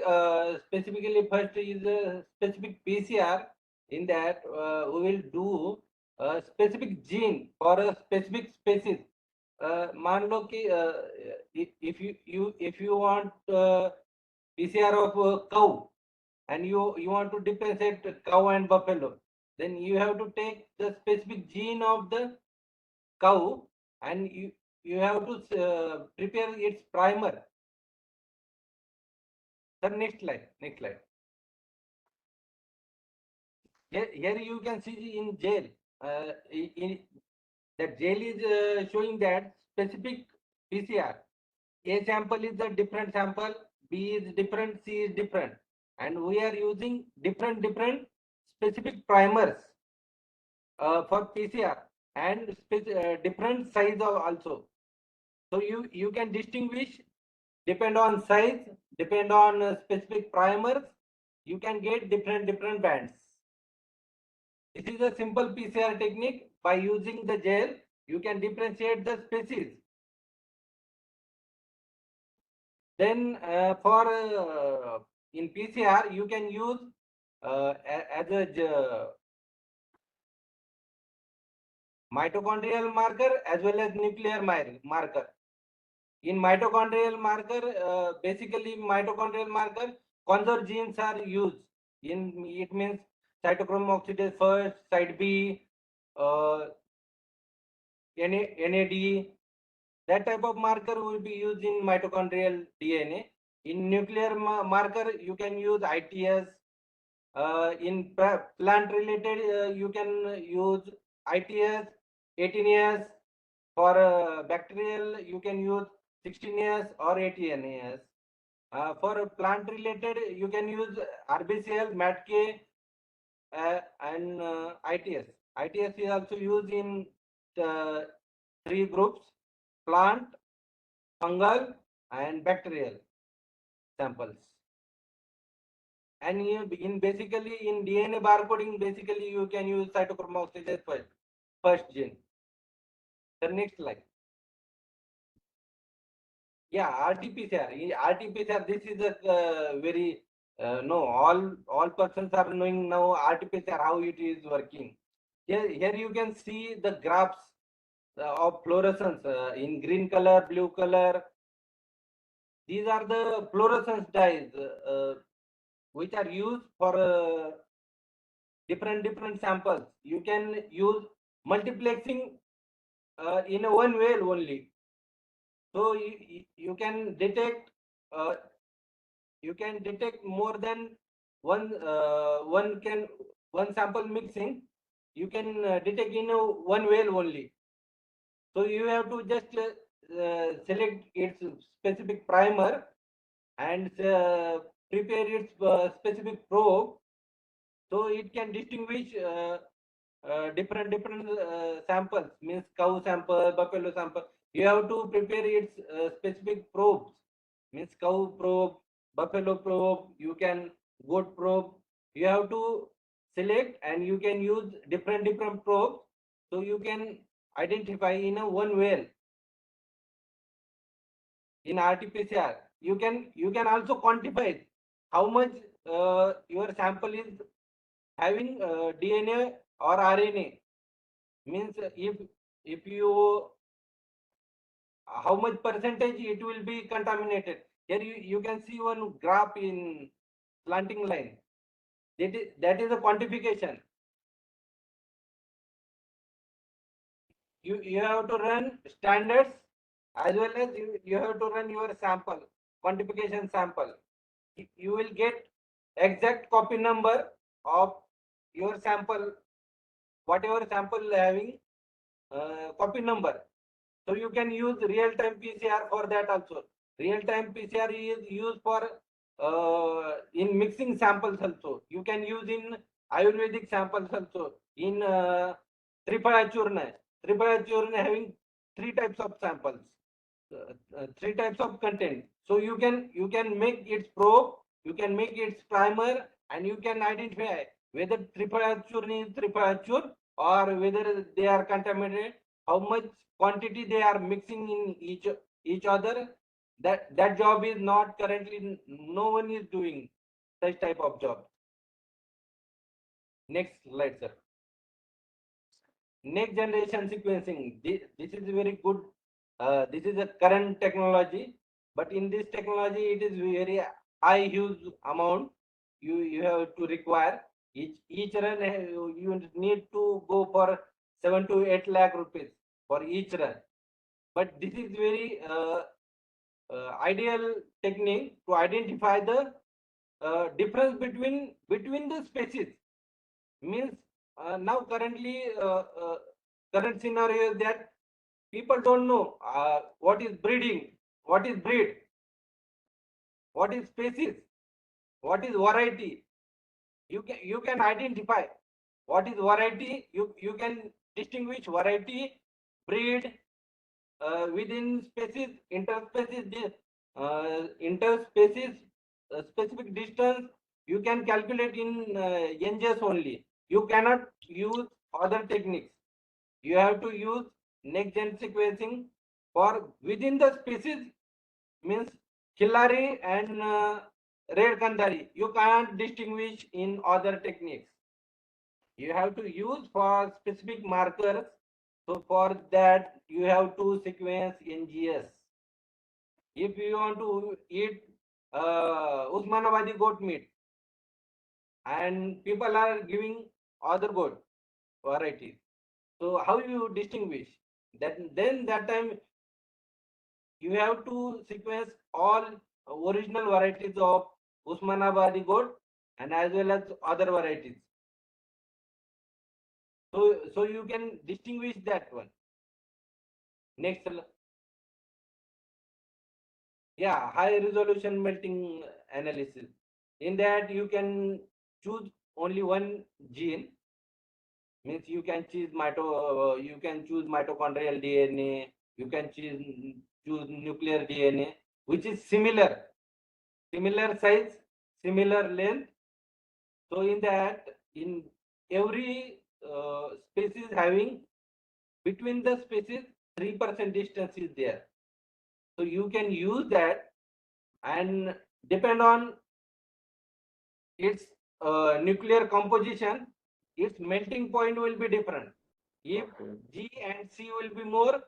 specifically first is a specific PCR. In that, we will do a specific gene for a specific species. मान लो कि if you want PCR of cow and you want to differentiate cow and buffalo, then you have to take the specific gene of the cow and you have to prepare its primer. Sir, next slide. Here you can see in gel. That gel is showing that specific PCR. A sample is a different sample, B is different, C is different, and we are using different specific primers for PCR and different size of also. So you can distinguish depend on size, depend on specific primers. You can get different bands. This is a simple PCR technique. By using the gel, you can differentiate the species. Then for in PCR, you can use as a mitochondrial marker as well as nuclear marker. In mitochondrial marker, basically mitochondrial marker, conserved genes are used. It means cytochrome oxidase first, site B, NAD. That type of marker will be used in mitochondrial DNA. In nuclear marker, you can use ITS. In plant related, you can use ITS, 18 years. For bacterial, you can use 16 years or 18 years. For plant related, you can use RBCL, MATK, and ITS. ITS is also used in 3 groups: plant, fungal, and bacterial samples. And basically in DNA barcoding, basically you can use cytochrome oxidase first gene. The next slide. Yeah, RT-PCR. RT-PCR, this is a very no, all persons are knowing now RT-PCR how it is working. Here you can see the graphs of fluorescence in green color, blue color. These are the fluorescence dyes which are used for different samples. You can use multiplexing in a one way only. So you can detect more than one sample mixing. You can detect in a one well only. So you have to just select its specific primer and prepare its specific probe, so it can distinguish different samples, means cow sample, buffalo sample. You have to prepare its specific probes, means cow probe, buffalo probe, you can goat probe. You have to select and you can use different probes, so you can identify in a one well. In RT-PCR, you can also quantify how much your sample is having DNA or RNA, means if you how much percentage it will be contaminated. Here you can see one graph in slanting line. That is a quantification. You have to run standards as well as you have to run your sample, quantification sample. You will get exact copy number of your sample, whatever sample having copy number. So you can use real-time PCR for that also. Real-time PCR is used for in mixing samples also. You can use in Ayurvedic samples also. In Triphala Churna. Triphala Churna having 3 types of samples, 3 types of content. So you can make its probe, you can make its primer, and you can identify whether Triphala Churna is Triphala Churna or whether they are contaminated, how much quantity they are mixing in each other. That job is not currently, no one is doing such type of job. Next slide, sir. Next generation sequencing. This is very good. This is a current technology, but in this technology it is very high, huge amount you have to require. Each run you need to go for 7 to 8 lakh rupees for each run. But this is very ideal technique to identify the difference between the species. Means now currently current scenario is that people don't know what is breeding, what is breed, what is species, what is variety. You can identify what is variety. You can distinguish variety, breed, within species, interspecies, specific distance. You can calculate in NGS only. You cannot use other techniques. You have to use next gen sequencing for within the species, means Khilari and red Kandari. You can't distinguish in other techniques. You have to use for specific markers. So for that, you have to sequence NGS. If you want to eat Usmanabadi goat meat, and people are giving other goat varieties, so how you distinguish? Then that time you have to sequence all original varieties of Usmanabadi goat and as well as other varieties. So you can distinguish that one. Next, yeah, high resolution melting analysis. In that you can choose only one gene. Means you can choose mitochondrial DNA. You can choose nuclear DNA, which is similar size, similar length. So in that, in every species having between the species 3% distance is there. So you can use that, and depend on its nuclear composition, its melting point will be different. If G and C will be more,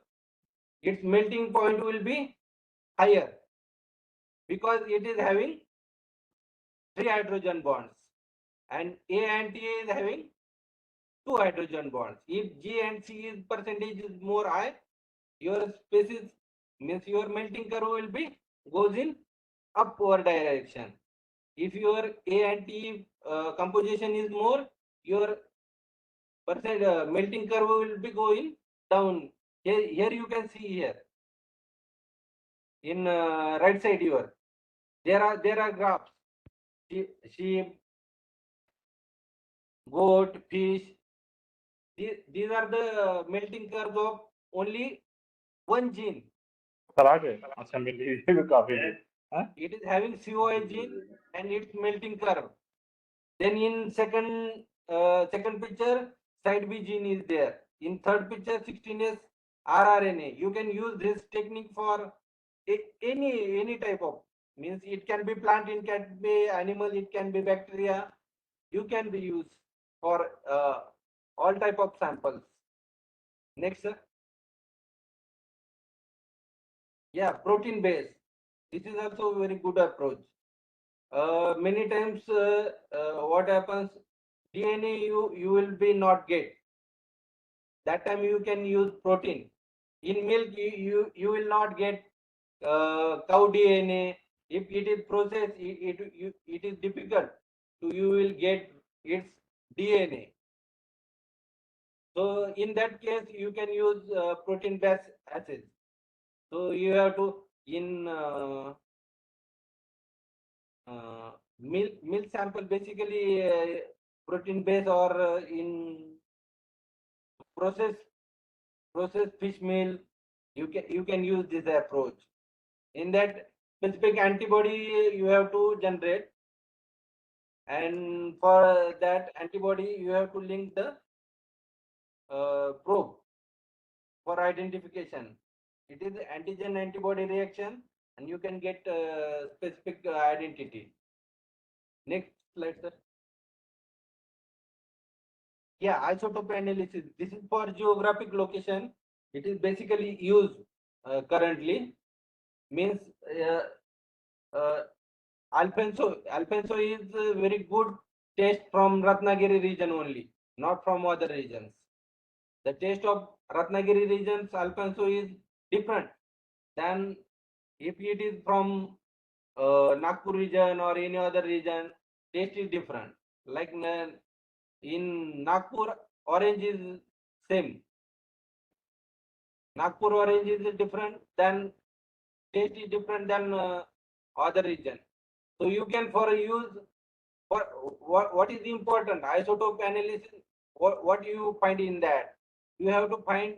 its melting point will be higher, because it is having 3 hydrogen bonds, and A and T is having 2 hydrogen bonds. If G and C is percentage is more high, your species, means your melting curve will be goes in upward direction. If your A and T composition is more, your melting curve will be going down. Here you can see here in right side here. There are graphs. Sheep, goat, fish. These are the melting curves of only one gene. It is having COA gene and its melting curve. Then in second picture, side B gene is there. In third picture, 16S rRNA. You can use this technique for any type of means it can be plant, it can be animal, it can be bacteria. You can be used for all type of samples. Next, sir. Yeah, protein based. This is also a very good approach. Many times, what happens? DNA you will be not get. That time you can use protein. In milk, you will not get cow DNA. If it is processed, it is difficult. So you will get its DNA. So in that case, you can use protein-based acids. So you have to in milk sample basically protein based or in processed fish meal, you can use this approach. In that specific antibody you have to generate, and for that antibody you have to link the probe for identification. It is antigen antibody reaction, and you can get specific identity. Next slide, sir. Yeah, isotope analysis. This is for geographic location. It is basically used currently. Means Alphonso is a very good taste from Ratnagiri region only, not from other regions. The taste of Ratnagiri region's Alphonso is different than if it is from Nagpur region or any other region. Taste is different. Like in Nagpur, orange is same. Nagpur orange is different than taste is different than other region. So you can for use what is important isotope analysis. What you find in that? You have to find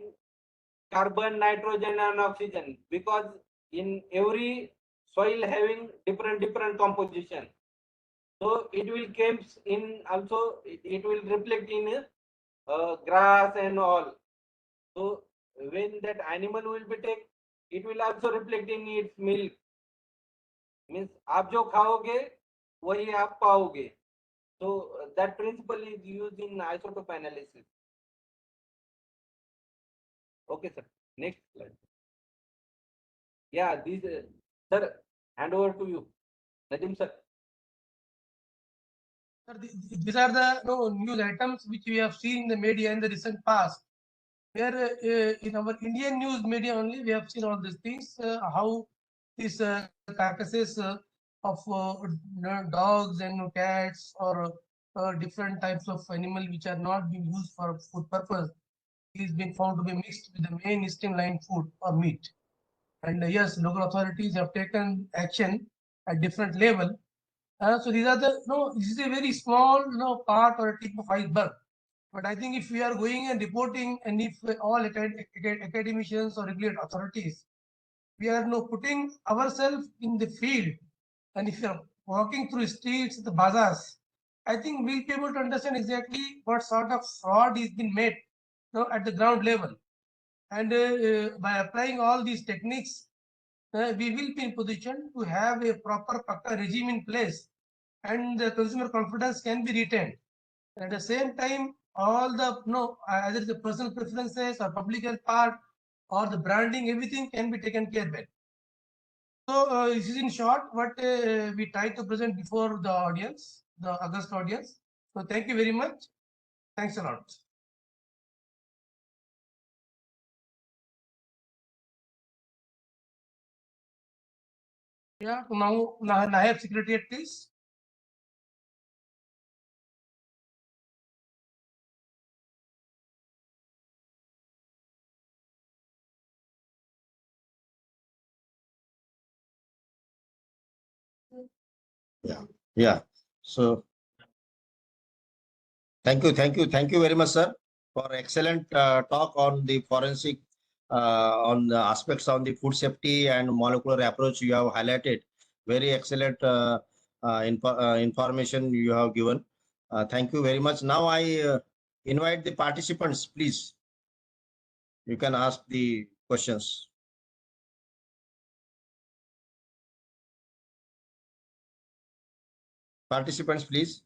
carbon, nitrogen, and oxygen, because in every soil having different composition. So it will comes in also. It will reflect in grass and all. So when that animal will be take, it will also reflect in its milk. Means आप जो खाओगे वही आप पाओगे. So that principle is used in isotope analysis. Okay, sir. Next slide. Yeah, this sir, hand over to you, Nadim sir. Sir, these are the news items which we have seen in the media in the recent past. Where in our Indian news media only we have seen all these things, how these carcasses of dogs and cats or different types of animal which are not being used for food purpose is being found to be mixed with the main streamlined food or meat. And yes, local authorities have taken action at different level. So these are the this is a very small part or a tip of iceberg. But I think if we are going and reporting, and if all academicians or regulatory authorities, we are putting ourselves in the field, and if you are walking through streets, the bazaars, I think we'll be able to understand exactly what sort of fraud is being made at the ground level. And by applying all these techniques, we will be in position to have a proper regime in place, and the consumer confidence can be retained. At the same time, all the either the personal preferences or public health part or the branding, everything can be taken care of. So this is in short what we try to present before the audience, the August audience. So thank you very much. Thanks a lot. Yeah, now Nayab Secretariat, please. Yeah. So thank you very much, sir, for excellent talk on the forensic on the aspects on the food safety and molecular approach you have highlighted. Very excellent information you have given. Thank you very much. Now I invite the participants, please. You can ask the questions. Participants, please.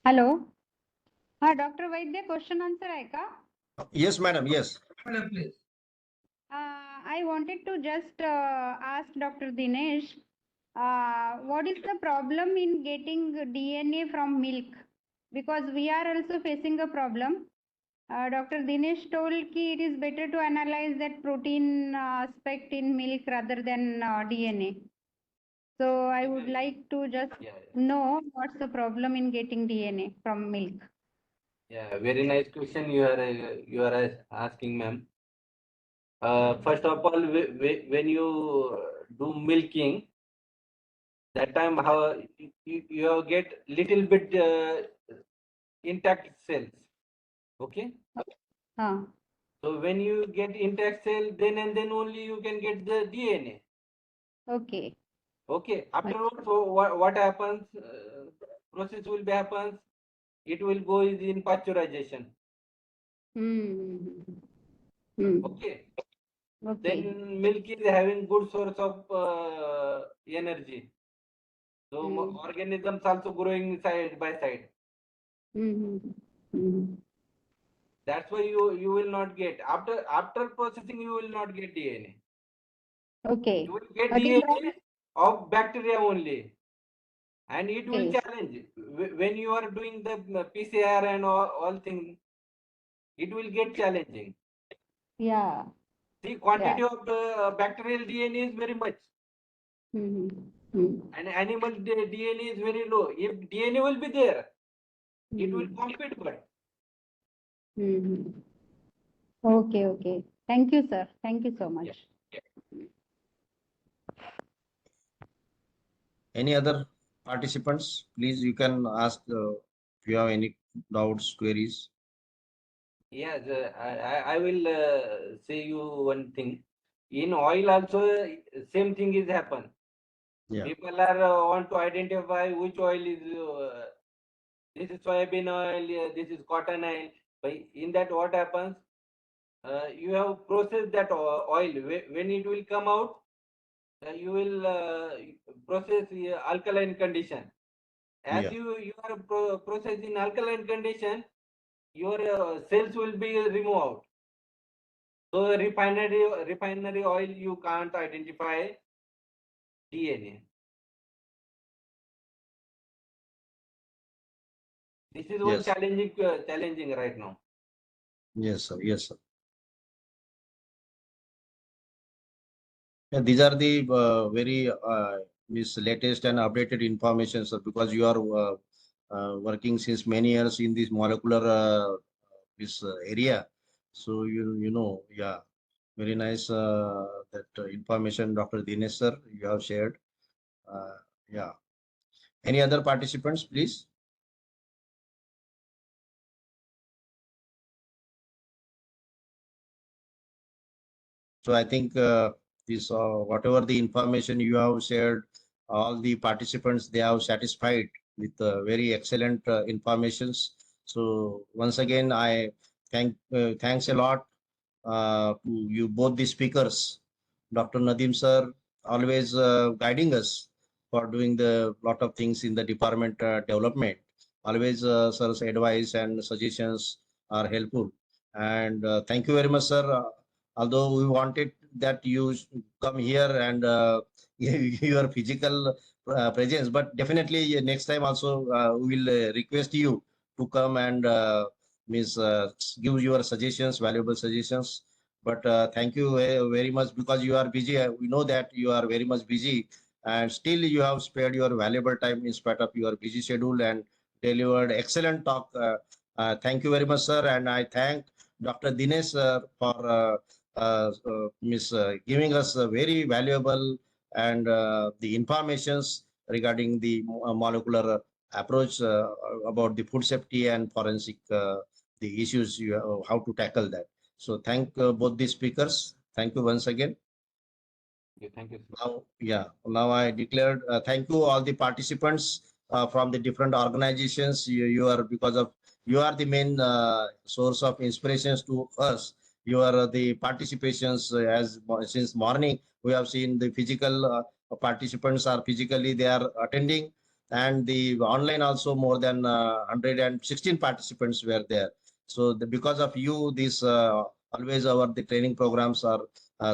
Hello. हा doctor वैद्य question answer आहे का? Yes, madam. Yes. Madam, please. I wanted to just ask Dr. Dinesh, what is the problem in getting DNA from milk? Because we are also facing a problem. Dr. Dinesh told ki it is better to analyze that protein aspect in milk rather than DNA. So I would like to just know what's the problem in getting DNA from milk. Yeah, very nice question you are asking, ma'am. First of all, when you do milking, that time how you get little bit intact cells. Okay. So when you get intact cell, then and then only you can get the DNA. Okay. Okay. Afterwards, so what happens? Process will be happens. It will go in pasteurization. Okay. Then milk is having good source of energy. So organisms also growing side by side. That's why you will not get after processing you will not get DNA. Okay. You will get DNA of bacteria only, and it will challenge when you are doing the PCR and all things. It will get challenging. Yeah. The quantity of bacterial DNA is very much, and animal DNA is very low. If DNA will be there, it will compete, but. Okay, okay. Thank you, sir. Thank you so much. Any other participants? Please, you can ask if you have any doubts, queries. Yes, I will say you one thing. In oil also, same thing is happen. Yeah. People are want to identify which oil is this is soybean oil, this is cotton oil. But in that, what happens? You have processed that oil. When it will come out, you will process alkaline condition. As you are processing alkaline condition, your cells will be removed out. So refinery oil, you can't identify DNA. This is one challenging right now. Yes, sir. Yes, sir. Yeah, these are the very this latest and updated information, sir, because you are working since many years in this molecular this area. So you know, yeah, very nice that information, Dr. Dinesh sir, you have shared. Yeah. Any other participants, please? So I think this whatever the information you have shared, all the participants, they have satisfied with very excellent informations. So once again, I thanks a lot to you both the speakers, Dr. Nadeem sir, always guiding us for doing the lot of things in the department development. Always sir's advice and suggestions are helpful. And thank you very much, sir. Although we wanted that you come here and your physical presence, but definitely next time also we will request you to come and give your suggestions, valuable suggestions. But thank you very much because you are busy. We know that you are very much busy, and still you have spared your valuable time in spite of your busy schedule and delivered excellent talk. Thank you very much, sir. And I thank Dr. Dinesh for giving us a very valuable and the informations regarding the molecular approach about the food safety and forensic the issues how to tackle that. So thank both the speakers. Thank you once again. Okay, thank you. Now I declared, thank you all the participants from the different organizations. You are, because of, you are the main source of inspirations to us. You are the participations as since morning. We have seen the physical participants are physically, they are attending, and the online also more than 116 participants were there. So because of you, this always the training programs are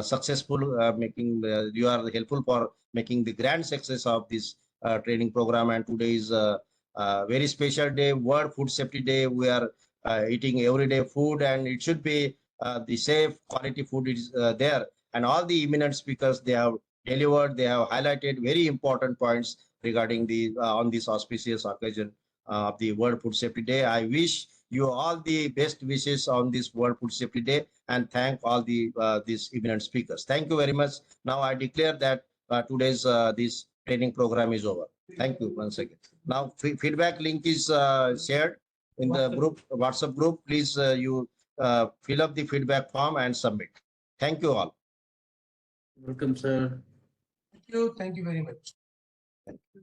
successful, making you are helpful for making the grand success of this training program. And today is a very special day, World Food Safety Day. We are eating everyday food, and it should be the safe quality food is there. And all the eminent speakers, they have delivered, they have highlighted very important points regarding the on this auspicious occasion of the World Food Safety Day. I wish you all the best wishes on this World Food Safety Day, and thank all the these eminent speakers. Thank you very much. Now I declare that today's this training program is over. Thank you once again. Now feedback link is shared in the group, WhatsApp group. Please you fill up the feedback form and submit. Thank you all. Welcome, sir. Thank you. Thank you very much. Thank you.